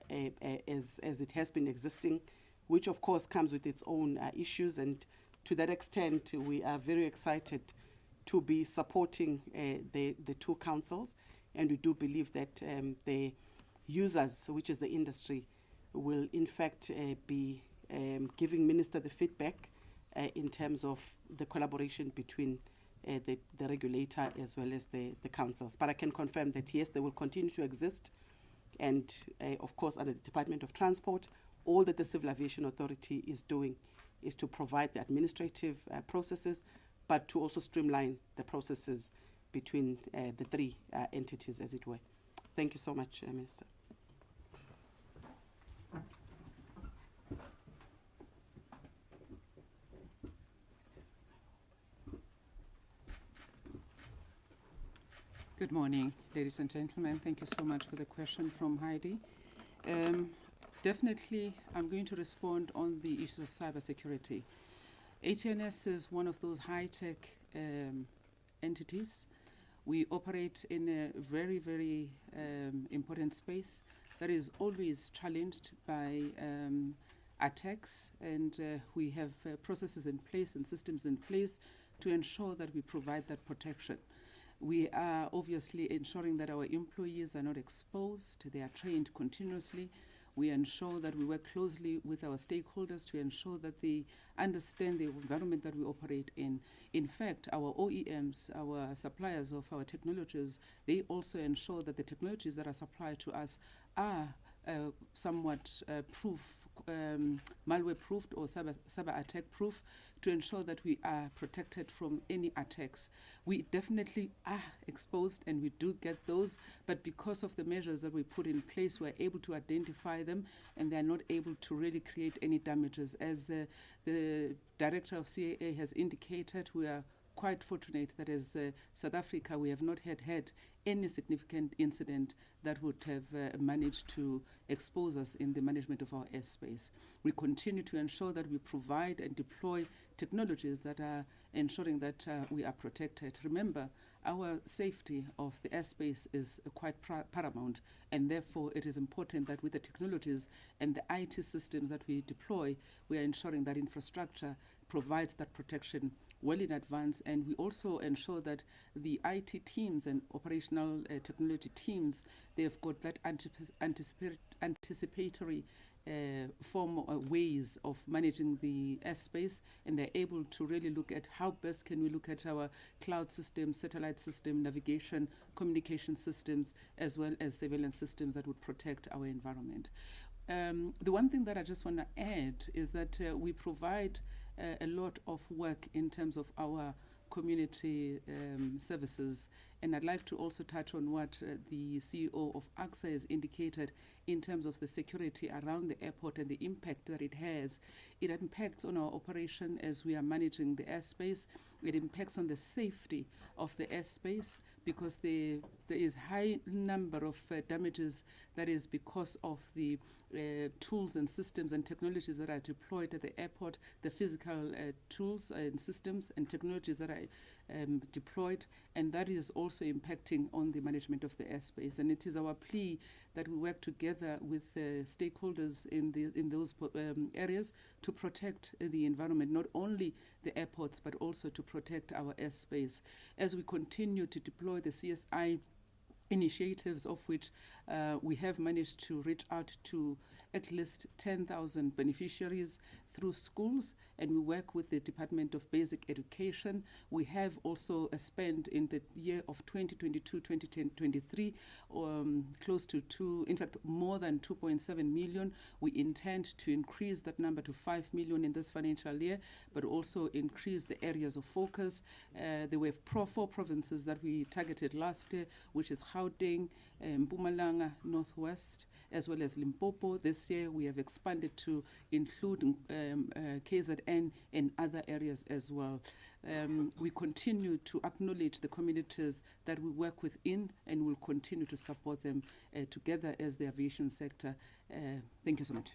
S7: it has been existing, which of course comes with its own issues. And to that extent, we are very excited to be supporting the two councils, and we do believe that the users, which is the industry, will in fact be giving Minister the feedback in terms of the collaboration between the regulator as well as the councils. But I can confirm that yes, they will continue to exist, and of course under the Department of Transport, all that the Civil Aviation Authority is doing is to provide the administrative processes, but to also streamline the processes between the three entities, as it were. Thank you so much, Minister.
S8: Good morning, ladies and gentlemen. Thank you so much for the question from Heidi. Definitely, I'm going to respond on the issues of cybersecurity. ATNS is one of those high-tech entities. We operate in a very, very important space that is always challenged by attacks, and we have processes in place and systems in place to ensure that we provide that protection. We are obviously ensuring that our employees are not exposed. They are trained continuously. We ensure that we work closely with our stakeholders to ensure that they understand the environment that we operate in. In fact, our OEMs, our suppliers of our technologies, they also ensure that the technologies that are supplied to us are somewhat malware-proofed or cyber attack-proof, to ensure that we are protected from any attacks. We definitely are exposed, and we do get those, but because of the measures that we put in place, we're able to identify them, and they're not able to really create any damages. As the director of CAA has indicated, we are quite fortunate that as South Africa, we have not had any significant incident that would have managed to expose us in the management of our airspace. We continue to ensure that we provide and deploy technologies that are ensuring that we are protected. Remember, our safety of the airspace is quite paramount, and therefore it is important that with the technologies and the IT systems that we deploy, we are ensuring that infrastructure provides that protection well in advance, and we also ensure that the IT teams and operational technology teams, they've got that anticipatory ways of managing the airspace, and they're able to really look at how best can we look at our cloud system, satellite system, navigation, communication systems, as well as surveillance systems that would protect our environment. The one thing that I just want to add is that we provide a lot of work in terms of our community services, and I'd like to also touch on what the CEO of ACSA has indicated in terms of the security around the airport and the impact that it has. It impacts on our operation as we are managing the airspace. It impacts on the safety of the airspace because there is high number of damages that is because of the tools and systems and technologies that are deployed at the airport, the physical tools and systems and technologies that are deployed, and that is also impacting on the management of the airspace. And it is our plea that we work together with stakeholders in those areas to protect the environment, not only the airports, but also to protect our airspace. As we continue to deploy the CSI initiatives, of which we have managed to reach out to at least 10,000 beneficiaries through schools, and we work with the Department of Basic Education. We have also a spend in the year of 2022-2023, close to in fact, more than 2.7 million. We intend to increase that number to 5 million in this financial year, but also increase the areas of focus. There were 4 provinces that we targeted last year, which is Gauteng, Mpumalanga, Northwest, as well as Limpopo. This year we have expanded to include KZN and other areas as well. We continue to acknowledge the communities that we work within, and will continue to support them together as the aviation sector. Thank you so much.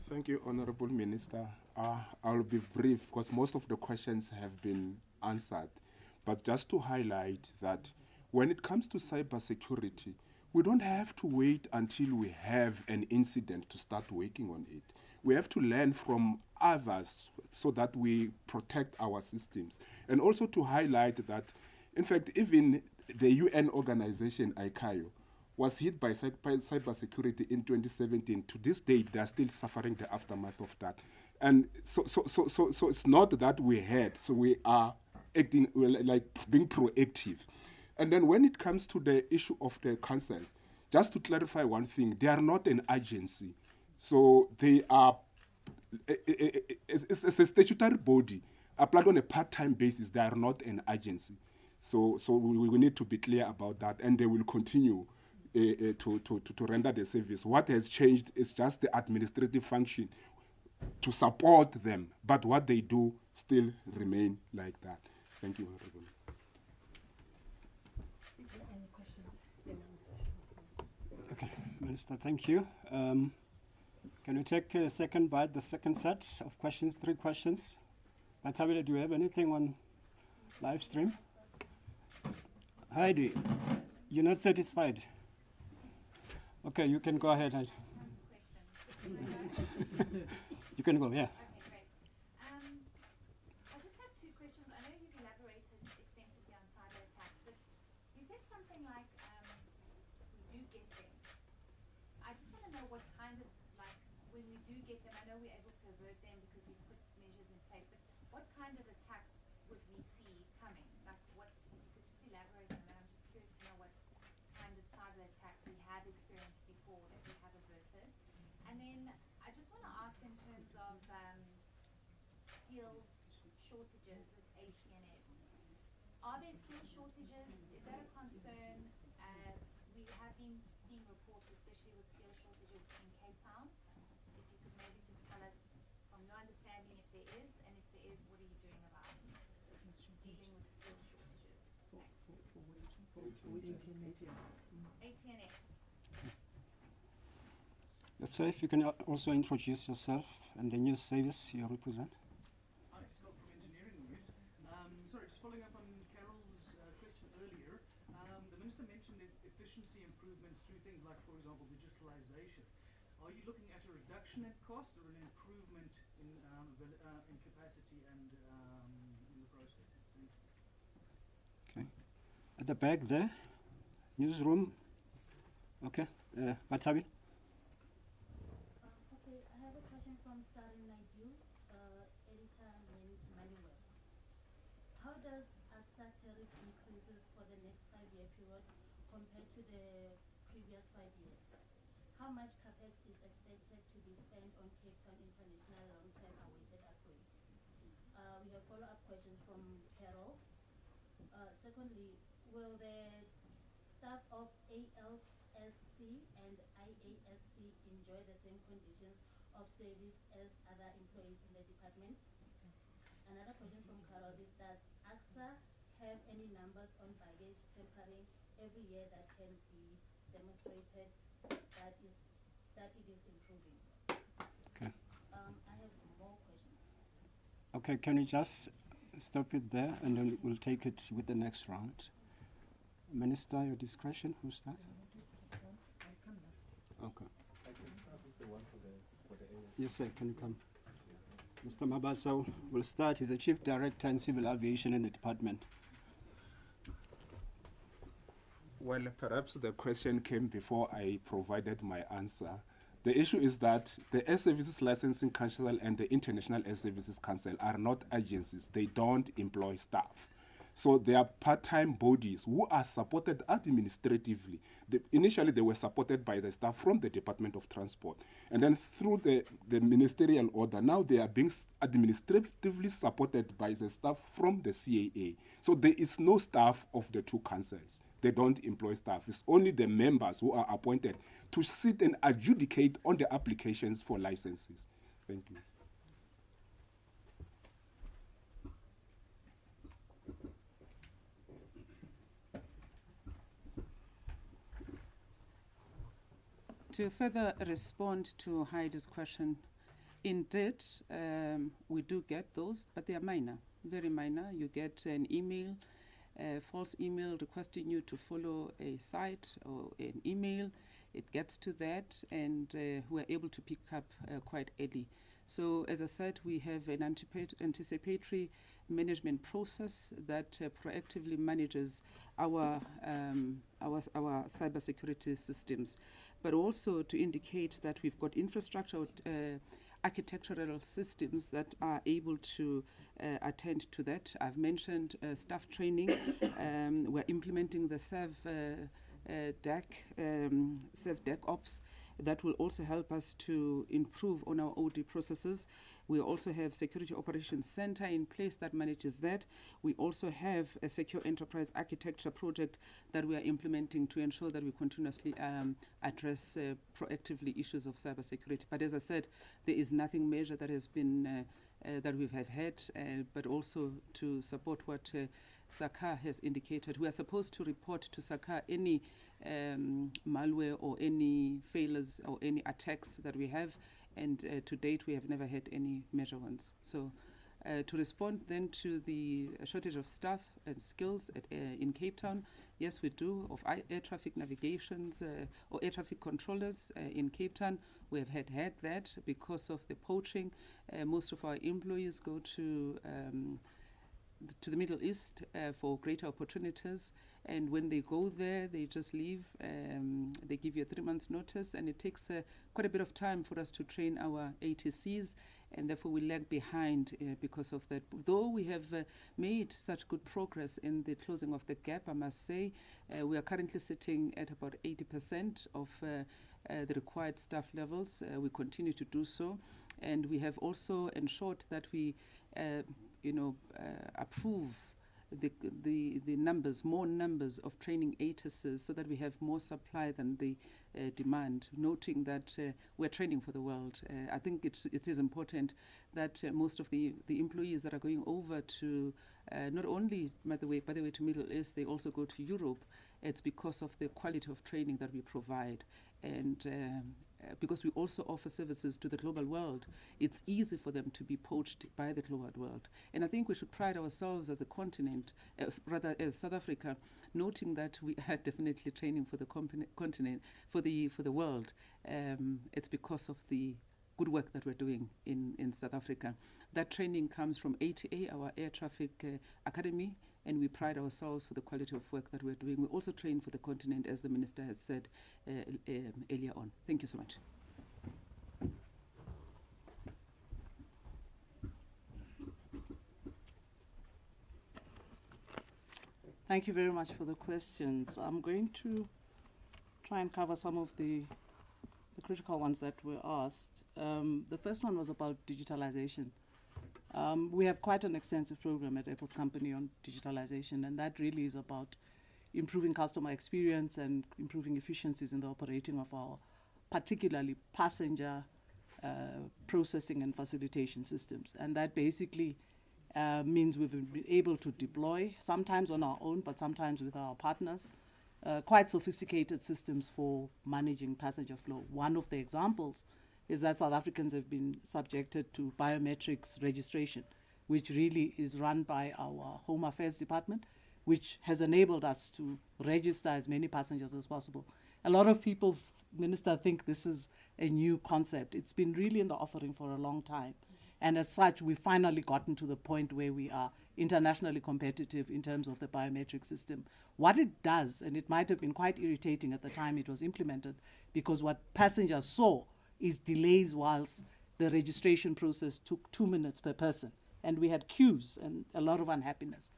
S9: Thank you, Honorable Minister. I'll be brief because most of the questions have been answered. But just to highlight that when it comes to cybersecurity, we don't have to wait until we have an incident to start working on it. We have to learn from others so that we protect our systems. And also to highlight that, in fact, even the UN organization, ICAO, was hit by cybersecurity in 2017. To this date, they are still suffering the aftermath of that. And so it's not that we had, so we are acting, like being proactive. And then when it comes to the issue of the councils, just to clarify one thing, they are not an agency. So they are, it's a statutory body applied on a part-time basis. They are not an agency. So we need to be clear about that, and they will continue to render the service. What has changed is just the administrative function to support them, but what they do still remain like that. Thank you, Honorable.
S1: Okay, Minister, thank you. Can we take a second bite, the second set of questions, 3 questions? Natabile, do you have anything on live stream? Heidi, you're not satisfied? Okay, you can go ahead. You can go, yeah.
S3: Okay, great. I just have 2 questions. I know you've elaborated extensively on cyber attacks, but you said something like, we do get them. I just want to know what kind of, like, when we do get them, I know we're able to avert them because you've put measures in place, but what kind of attack would we see coming? Like, what, if you could just elaborate on that. I'm just curious to know what kind of cyber attack we have experienced before that we have averted. And then I just want to ask in terms of skills shortages at ATNS. Are there skill shortages? Is that a concern? We have been seeing reports, especially with skill shortages in Cape Town. If you could maybe just tell us, from your understanding, if there is, and if there is, what are you doing about dealing with skill shortages? ATNS.
S1: Let's say if you can also introduce yourself and the news service you represent.
S10: Hi, Scott from Engineering News. Sorry, just following up on Carol's question earlier, the Minister mentioned efficiency improvements through things like, for example, digitalization. Are you looking at a reduction in cost or an improvement in capacity and in the processes? Thank you.
S1: Okay. At the back there, newsroom. Okay. Matabi.
S5: Okay, I have a question from Sarin Naidu, editor Manuel. How does ACSA tariff increases for the next 5-year period compare to the previous 5 years? How much capex is expected to be spent on Cape Town International long-term awaited upgrades? We have follow-up questions from Carol. Secondly, will the staff of ALSC and IASC enjoy the same conditions of service as other employees in the department? Another question from Carol is, does ACSA have any numbers on baggage tempering every year that can be demonstrated that it is improving?
S1: Okay.
S5: I have more questions.
S1: Okay, can you just stop it there and then we'll take it with the next round. Minister, your discretion, who starts? Okay.
S4: I can start with the one for the AS.
S1: Yes, sir, can you come? Mr. Mabasa will start. He's the Chief Director in Civil Aviation in the department.
S9: Well, perhaps the question came before I provided my answer. The issue is that the Air Services Licensing Council and the International Air Services Council are not agencies. They don't employ staff. So they are part-time bodies who are supported administratively. Initially, they were supported by the staff from the Department of Transport. And then through the ministerial order, now they are being administratively supported by the staff from the CAA. So there is no staff of the two councils. They don't employ staff. It's only the members who are appointed to sit and adjudicate on the applications for licenses. Thank you.
S8: To further respond to Heidi's question, indeed, we do get those, but they are minor, very minor. You get an email, a false email requesting you to follow a site or an email. It gets to that, and we're able to pick up quite early. So, as I said, we have an anticipatory management process that proactively manages our cybersecurity systems, but also to indicate that we've got infrastructure, architectural systems that are able to attend to that. I've mentioned staff training. We're implementing the ServDec that will also help us to improve on our OD processes. We also have Security Operations Center in place that manages that. We also have a secure enterprise architecture project that we are implementing to ensure that we continuously address proactively issues of cybersecurity. But as I said, there is nothing major that has been that we have had, but also to support what SACAA has indicated. We are supposed to report to SACAA any malware or any failures or any attacks that we have, and to date we have never had any major ones. So to respond then to the shortage of staff and skills in Cape Town, yes, we do, of air traffic navigations or air traffic controllers in Cape Town. We have had that because of the poaching. Most of our employees go to the Middle East for greater opportunities, and when they go there, they just leave. They give you a 3 months notice, and it takes quite a bit of time for us to train our ATCs, and therefore we lag behind because of that. Though we have made such good progress in the closing of the gap, I must say, we are currently sitting at about 80% of the required staff levels. We continue to do so, and we have also ensured that we approve the numbers, more numbers of training ATSs, so that we have more supply than the demand, noting that we're training for the world. I think it is important that most of the employees that are going over to not only, by the way, to Middle East, they also go to Europe. It's because of the quality of training that we provide. And because we also offer services to the global world, it's easy for them to be poached by the global world. And I think we should pride ourselves as a continent, rather as South Africa, noting that we are definitely training for the continent, for the world. It's because of the good work that we're doing in South Africa. That training comes from ATA, our Air Traffic Academy, and we pride ourselves for the quality of work that we're doing. We also train for the continent, as the Minister has said earlier on. Thank you so much.
S6: Thank you very much for the questions. I'm going to try and cover some of the critical ones that were asked. The first one was about digitalization. We have quite an extensive program at Airports Company on digitalization, and that really is about improving customer experience and improving efficiencies in the operating of our particularly passenger processing and facilitation systems. And that basically means we've been able to deploy, sometimes on our own, but sometimes with our partners, quite sophisticated systems for managing passenger flow. One of the examples is that South Africans have been subjected to biometrics registration, which really is run by our Home Affairs Department, which has enabled us to register as many passengers as possible. A lot of people, Minister, think this is a new concept. It's been really in the offering for a long time. And as such, we've finally gotten to the point where we are internationally competitive in terms of the biometric system. What it does, and it might have been quite irritating at the time it was implemented, because what passengers saw is delays whilst the registration process took 2 minutes per person. And we had queues and a lot of unhappiness.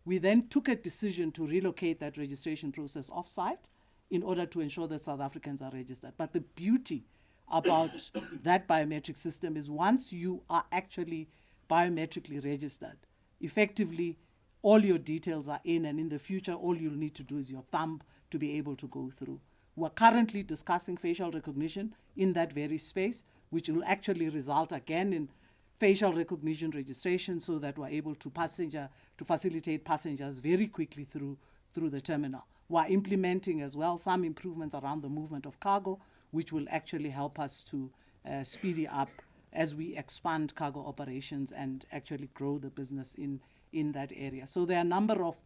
S6: We then took a decision to relocate that registration process off-site in order to ensure that South Africans are registered. But the beauty about that biometric system is once you are actually biometrically registered, effectively all your details are in, and in the future all you'll need to do is your thumb to be able to go through. We're currently discussing facial recognition in that very space, which will actually result again in facial recognition registration so that we're able to facilitate passengers very quickly through the terminal. We're implementing as well some improvements around the movement of cargo, which will actually help us to speed it up as we expand cargo operations and actually grow the business in that area. So there are a number of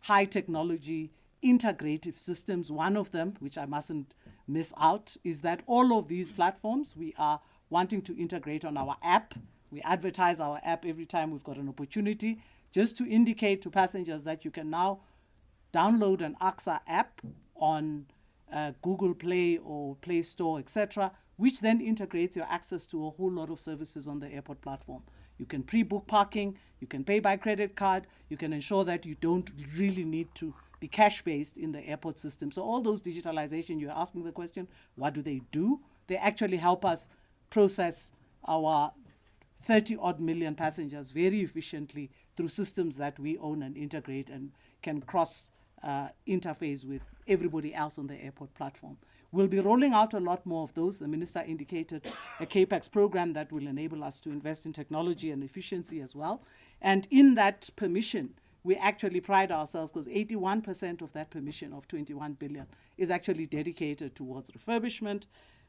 S6: high technology integrative systems. One of them, which I mustn't miss out, is that all of these platforms we are wanting to integrate on our app. We advertise our app every time we've got an opportunity, just to indicate to passengers that you can now download an ACSA app on Google Play or Play Store, etc., which then integrates your access to a whole lot of services on the airport platform. You can pre-book parking, you can pay by credit card, you can ensure that you don't really need to be cash-based in the airport system. So all those digitalization, you're asking the question, what do? They actually help us process our 30-odd million passengers very efficiently through systems that we own and integrate and can cross interface with everybody else on the airport platform. We'll be rolling out a lot more of those. The Minister indicated a CAPEX program that will enable us to invest in technology and efficiency as well. And in that permission, we actually pride ourselves because 81% of that permission of 21 billion is actually dedicated towards refurbishment,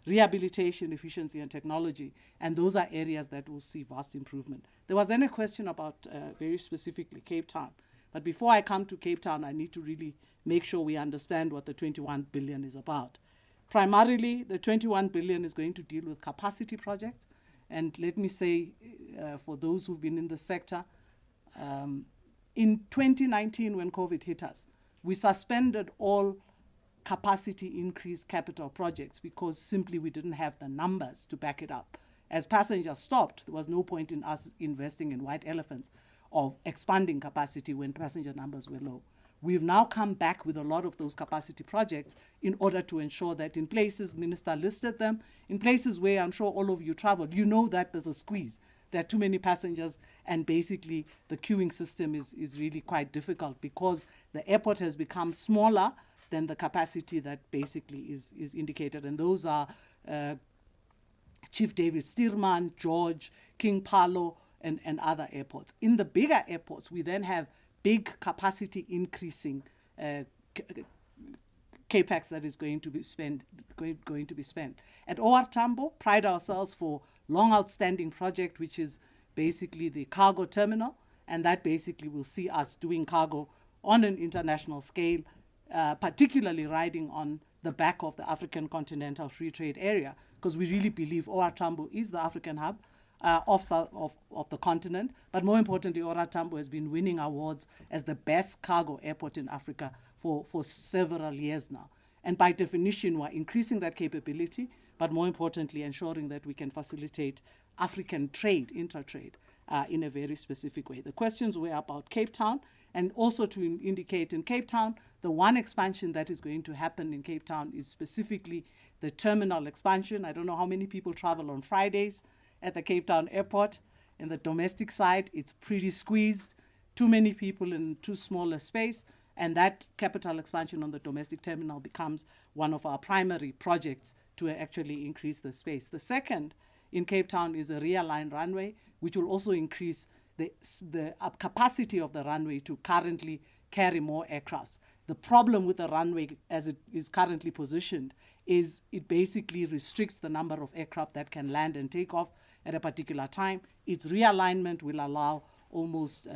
S6: rehabilitation, efficiency, and technology. And those are areas that will see vast improvement. There was then a question about, very specifically, Cape Town. But before I come to Cape Town, I need to really make sure we understand what the 21 billion is about. Primarily, the 21 billion is going to deal with capacity projects. And let me say, for those who've been in the sector, in 2019, when COVID hit us, we suspended all capacity increase capital projects because simply we didn't have the numbers to back it up. As passengers stopped, there was no point in us investing in white elephants of expanding capacity when passenger numbers were low. We've now come back with a lot of those capacity projects in order to ensure that in places, Minister listed them, in places where I'm sure all of you traveled, you know that there's a squeeze. There are too many passengers, and basically the queuing system is really quite difficult because the airport has become smaller than the capacity that basically is indicated. And those are Chief David Stearman, George, King Palo, and other airports. In the bigger airports, we then have big capacity increasing capex that is going to be spent. At OR Tambo, pride ourselves for long outstanding project, which is basically the cargo terminal, and that basically will see us doing cargo on an international scale, particularly riding on the back of the African Continental Free Trade Area, because we really believe OR Tambo is the African hub of the continent. But more importantly, OR Tambo has been winning awards as the best cargo airport in Africa for several years now. And by definition, we're increasing that capability, but more importantly, ensuring that we can facilitate African trade, inter-trade, in a very specific way. The questions were about Cape Town, and also to indicate in Cape Town, the one expansion that is going to happen in Cape Town is specifically the terminal expansion. I don't know how many people travel on Fridays at the Cape Town airport. In the domestic side, it's pretty squeezed, too many people in too small a space, and that capital expansion on the domestic terminal becomes one of our primary projects to actually increase the space. The second in Cape Town is a realigned runway, which will also increase the capacity of the runway to currently carry more aircrafts. The problem with the runway as it is currently positioned is it basically restricts the number of aircraft that can land and take off at a particular time. Its realignment will allow almost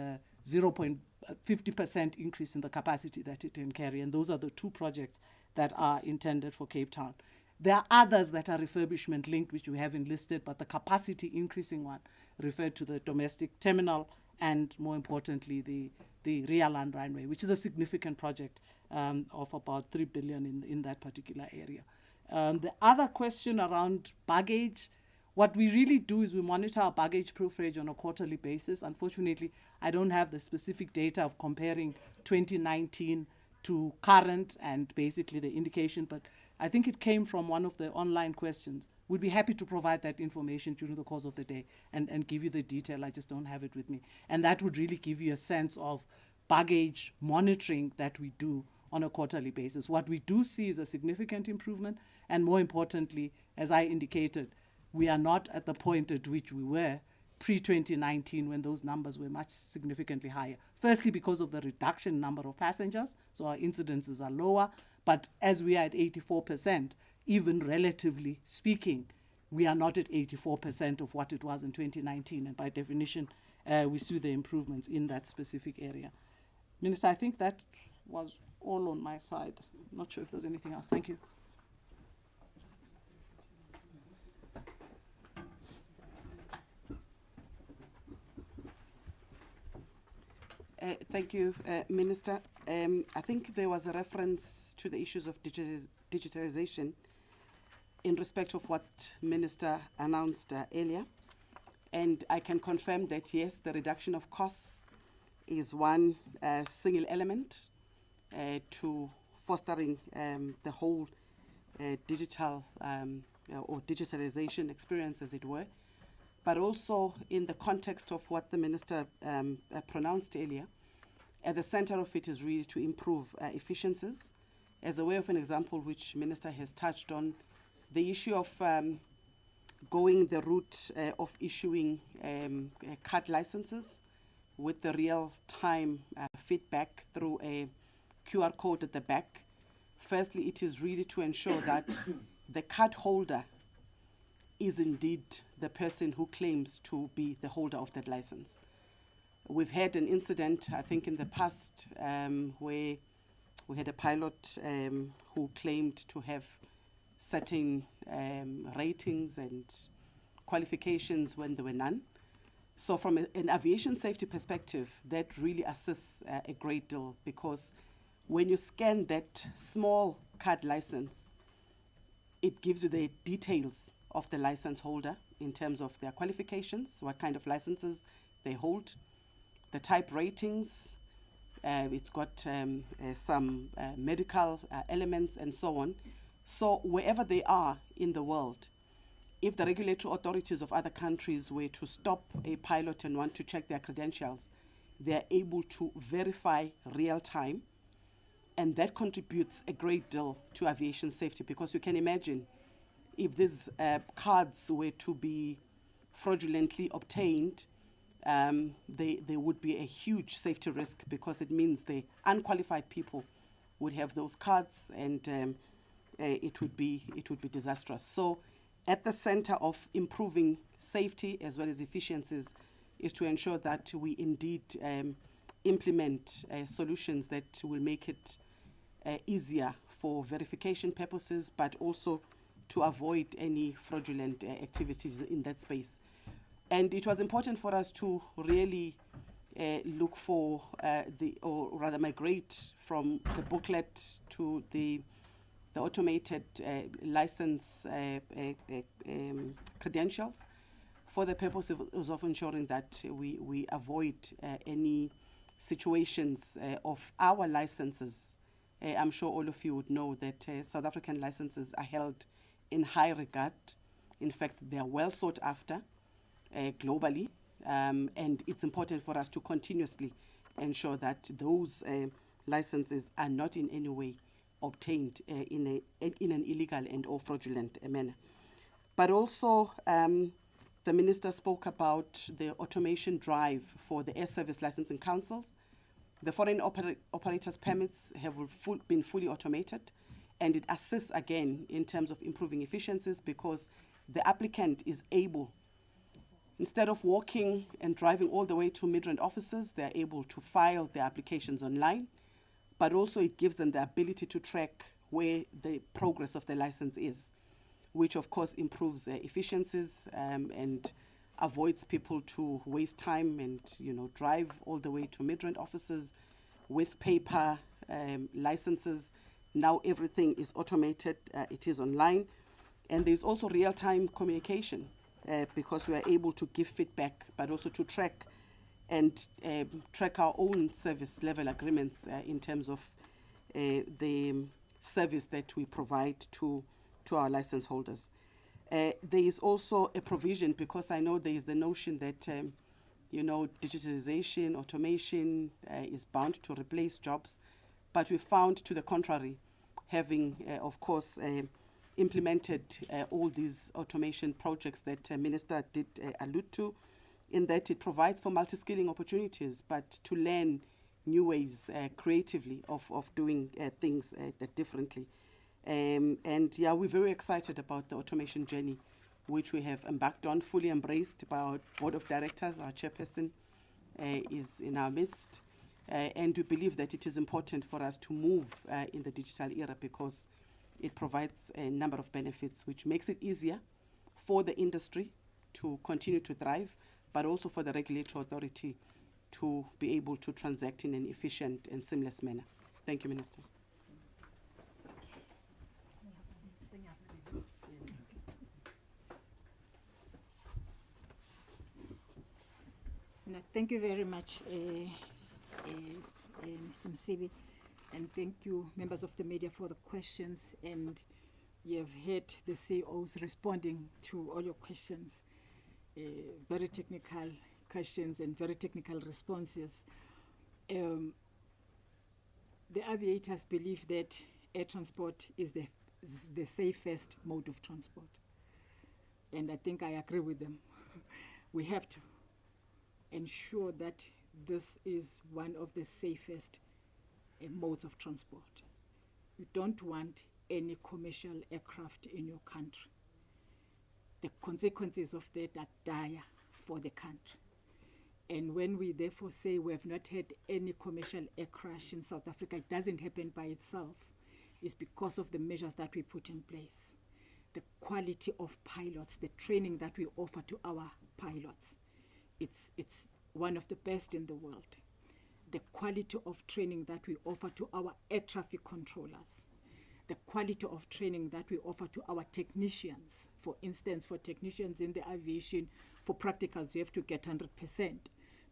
S6: 0.50% increase in the capacity that it can carry, and those are the two projects that are intended for Cape Town. There are others that are refurbishment linked, which we haven't listed, but the capacity increasing one referred to the domestic terminal and, more importantly, the realigned runway, which is a significant project of about 3 billion in that particular area. The other question around baggage, what we really do is we monitor our baggage proofage on a quarterly basis. Unfortunately, I don't have the specific data of comparing 2019 to current and basically the indication, but I think it came from one of the online questions. We'd be happy to provide that information during the course of the day and give you the detail. I just don't have it with me. And that would really give you a sense of baggage monitoring that we do on a quarterly basis. What we do see is a significant improvement, and more importantly, as I indicated, we are not at the point at which we were pre-2019 when those numbers were much significantly higher. Firstly, because of the reduction in number of passengers, so our incidences are lower, but as we are at 84%, even relatively speaking, we are not at 84% of what it was in 2019, and by definition, we see the improvements in that specific area. Minister, I think that was all on my side. I'm not sure if there's anything else. Thank you.
S7: Thank you, Minister. I think there was a reference to the issues of digitalization in respect of what Minister announced earlier. And I can confirm that, yes, the reduction of costs is one single element to fostering the whole digital or digitalization experience, as it were. But also in the context of what the Minister pronounced earlier, at the center of it is really to improve efficiencies. As a way of an example, which Minister has touched on, the issue of going the route of issuing card licenses with the real-time feedback through a QR code at the back. Firstly, it is really to ensure that the card holder is indeed the person who claims to be the holder of that license. We've had an incident, I think, in the past where we had a pilot who claimed to have certain ratings and qualifications when there were none. So from an aviation safety perspective, that really assists a great deal, because when you scan that small card license, it gives you the details of the license holder in terms of their qualifications, what kind of licenses they hold, the type ratings, it's got some medical elements and so on. So wherever they are in the world, if the regulatory authorities of other countries were to stop a pilot and want to check their credentials, they are able to verify real time, and that contributes a great deal to aviation safety, because you can imagine if these cards were to be fraudulently obtained, there would be a huge safety risk, because it means the unqualified people would have those cards, and it would be disastrous. So, at the center of improving safety as well as efficiencies is to ensure that we indeed implement solutions that will make it easier for verification purposes, but also to avoid any fraudulent activities in that space. And it was important for us to really look for or rather migrate from the booklet to the automated license credentials for the purpose of ensuring that we avoid any situations of our licenses. I'm sure all of you would know that South African licenses are held in high regard. In fact, they are well sought after globally, and it's important for us to continuously ensure that those licenses are not in any way obtained in an illegal and or fraudulent manner. But also, the Minister spoke about the automation drive for the air service licensing councils. The foreign operators' permits have been fully automated, and it assists again in terms of improving efficiencies because the applicant is able, instead of walking and driving all the way to Midrand offices, they're able to file their applications online, but also it gives them the ability to track where the progress of the license is, which of course improves efficiencies and avoids people to waste time and drive all the way to Midrand offices with paper licenses. Now everything is automated, it is online, and there's also real-time communication because we are able to give feedback, but also to track and track our own service level agreements in terms of the service that we provide to our license holders. There is also a provision, because I know there is the notion that digitalization, automation is bound to replace jobs, but we found to the contrary, having of course implemented all these automation projects that Minister did allude to, in that it provides for multi-skilling opportunities, but to learn new ways creatively of doing things differently. And yeah, we're very excited about the automation journey, which we have embarked on, fully embraced by our board of directors. Our chairperson is in our midst. And we believe that it is important for us to move in the digital era because it provides a number of benefits, which makes it easier for the industry to continue to thrive, but also for the regulatory authority to be able to transact in an efficient and seamless manner. Thank you, Minister.
S2: No, thank you very much, Mr. Msibi, and thank you, members of the media, for the questions. And you have heard the CEOs responding to all your questions, very technical questions and very technical responses. The aviators believe that air transport is the safest mode of transport, and I think I agree with them. We have to ensure that this is one of the safest modes of transport. You don't want any commercial aircraft in your country. The consequences of that are dire for the country. And when we therefore say we have not had any commercial air crash in South Africa, it doesn't happen by itself. It's because of the measures that we put in place. The quality of pilots, the training that we offer to our pilots, it's one of the best in the world. The quality of training that we offer to our air traffic controllers, the quality of training that we offer to our technicians. For instance, for technicians in the aviation, for practicals, you have to get 100%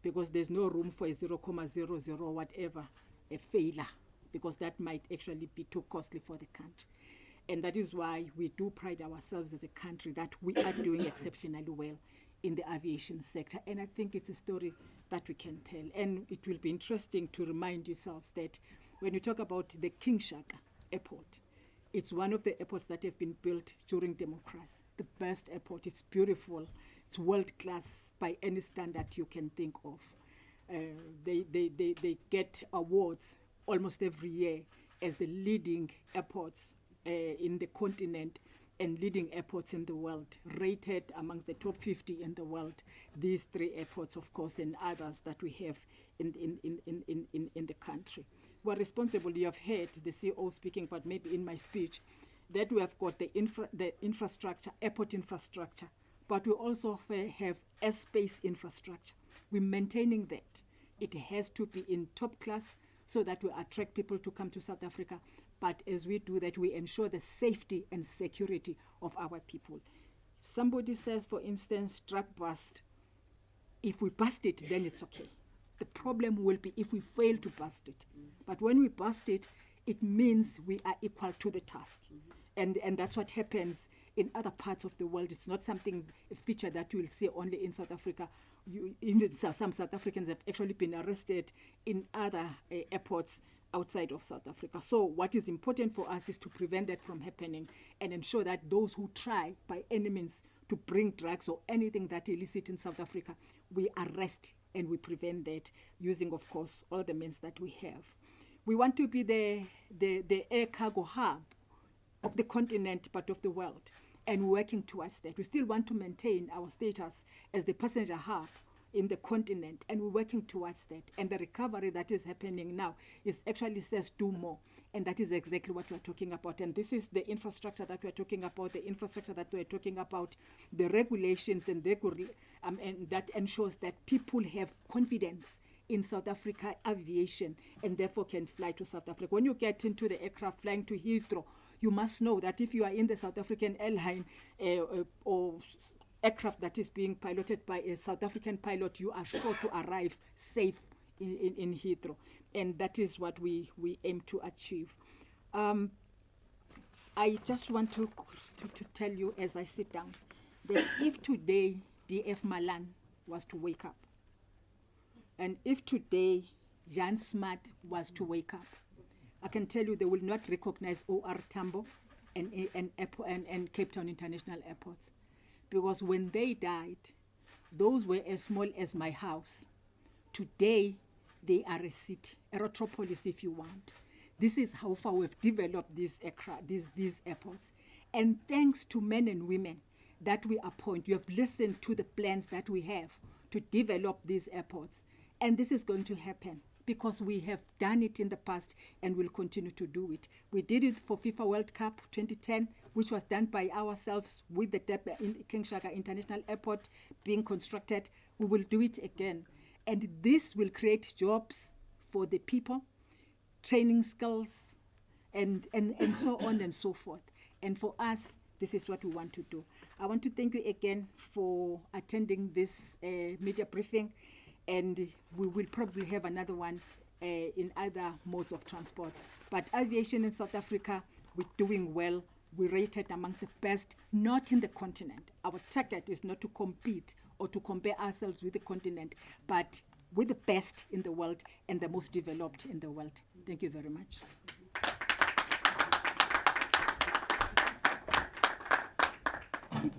S2: because there's no room for a 0.00 whatever, a failure, because that might actually be too costly for the country. And that is why we do pride ourselves as a country that we are doing exceptionally well in the aviation sector. And I think it's a story that we can tell. And it will be interesting to remind yourselves that when you talk about the King Shaka Airport, it's one of the airports that have been built during democracy. The best airport. It's beautiful. It's world class by any standard you can think of. They get awards almost every year as the leading airports in the continent and leading airports in the world, rated amongst the top 50 in the world. These 3 airports, of course, and others that we have in the country. We're responsible, you have heard the CEO speaking, but maybe in my speech, that we have got the infrastructure, airport infrastructure, but we also have airspace infrastructure. We're maintaining that. It has to be in top class so that we attract people to come to South Africa. But as we do that, we ensure the safety and security of our people. If somebody says, for instance, truck bust, if we bust it, then it's okay. The problem will be if we fail to bust it. But when we bust it, it means we are equal to the task. And that's what happens in other parts of the world. It's not something, a feature that you will see only in South Africa. Some South Africans have actually been arrested in other airports outside of South Africa. So what is important for us is to prevent that from happening and ensure that those who try by any means to bring drugs or anything that illicit in South Africa, we arrest and we prevent that using, of course, all the means that we have. We want to be the air cargo hub of the continent, but of the world, and working towards that. We still want to maintain our status as the passenger hub in the continent, and we're working towards that. And the recovery that is happening now is actually says do more, and that is exactly what we're talking about. And this is the infrastructure that we're talking about, the infrastructure that we're talking about, the regulations and that ensures that people have confidence in South Africa aviation and therefore can fly to South Africa. When you get into the aircraft flying to Heathrow, you must know that if you are in the South African airline or aircraft that is being piloted by a South African pilot, you are sure to arrive safe in Heathrow. And that is what we aim to achieve. I just want to tell you as I sit down that if today DF Malan was to wake up, and if today Jan Smart was to wake up, I can tell you they will not recognize OR Tambo and Cape Town International Airports. Because when they died, those were as small as my house. Today, they are a city, a metropolis if you want. This is how far we've developed these airports. And thanks to men and women that we appoint, you have listened to the plans that we have to develop these airports. And this is going to happen because we have done it in the past and will continue to do it. We did it for FIFA World Cup 2010, which was done by ourselves with the King Shaka International Airport being constructed. We will do it again. And this will create jobs for the people, training skills, and so on and so forth. And for us, this is what we want to do. I want to thank you again for attending this media briefing. And we will probably have another one in other modes of transport. But aviation in South Africa, we're doing well. We're rated amongst the best, not in the continent. Our target is not to compete or to compare ourselves with the continent, but with the best in the world and the most developed in the world. Thank you very much.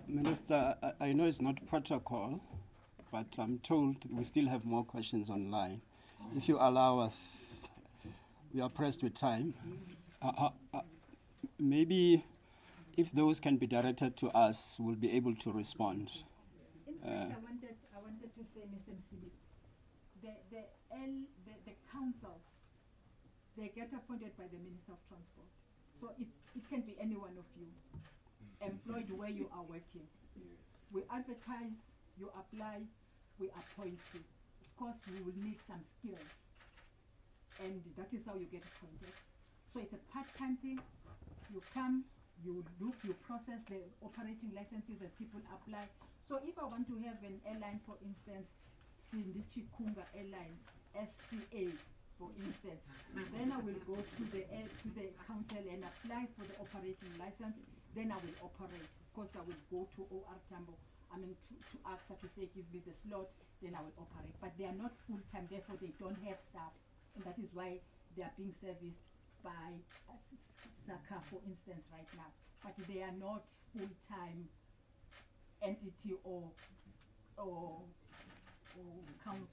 S1: Minister, I know it's not protocol, but I'm told we still have more questions online. If you allow us, we are pressed with time. Maybe if those can be directed to us, we'll be able to respond.
S2: In fact, I wanted to say, Mr. Msibi, the councils, they get appointed by the Minister of Transport. So it can be any one of you, employed where you are working. We advertise, you apply, we appoint you. Of course, we will need some skills. And that is how you get appointed. So it's a part-time thing. You come, you look, you process the operating licenses as people apply. So if I want to have an airline, for instance, Sindisiwe Chikunga airline, SACAA, for instance, then I will go to the council and apply for the operating license. Then I will operate. Of course, I will go to OR Tambo. To ACSA to say, give me the slot, then I will operate. But they are not full-time, therefore they don't have staff. And that is why they are being serviced by SACAA, for instance, right now. But they are not full-time entity or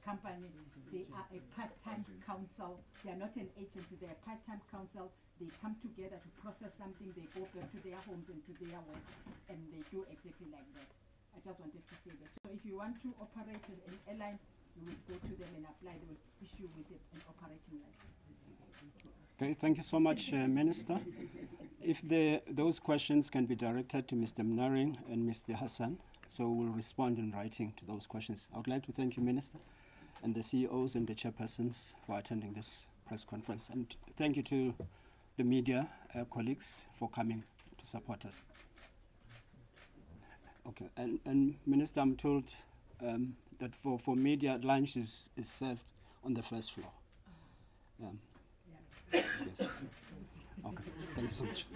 S2: company. They are a part-time council. They are not an agency. They are a part-time council. They come together to process something. They go back to their homes and to their work, and they do exactly like that. I just wanted to say that. So if you want to operate an airline, you will go to them and apply. They will issue with it an operating license.
S1: Okay, thank you so much, Minister. If those questions can be directed to Mr. Mnaring and Mr. Hassan, so we'll respond in writing to those questions. I would like to thank you, Minister, and the CEOs and the chairpersons for attending this press conference. And thank you to the media colleagues for coming to support us. Okay, and Minister, I'm told that for media, lunch is served on the first floor. Yes. Okay, thank you so much.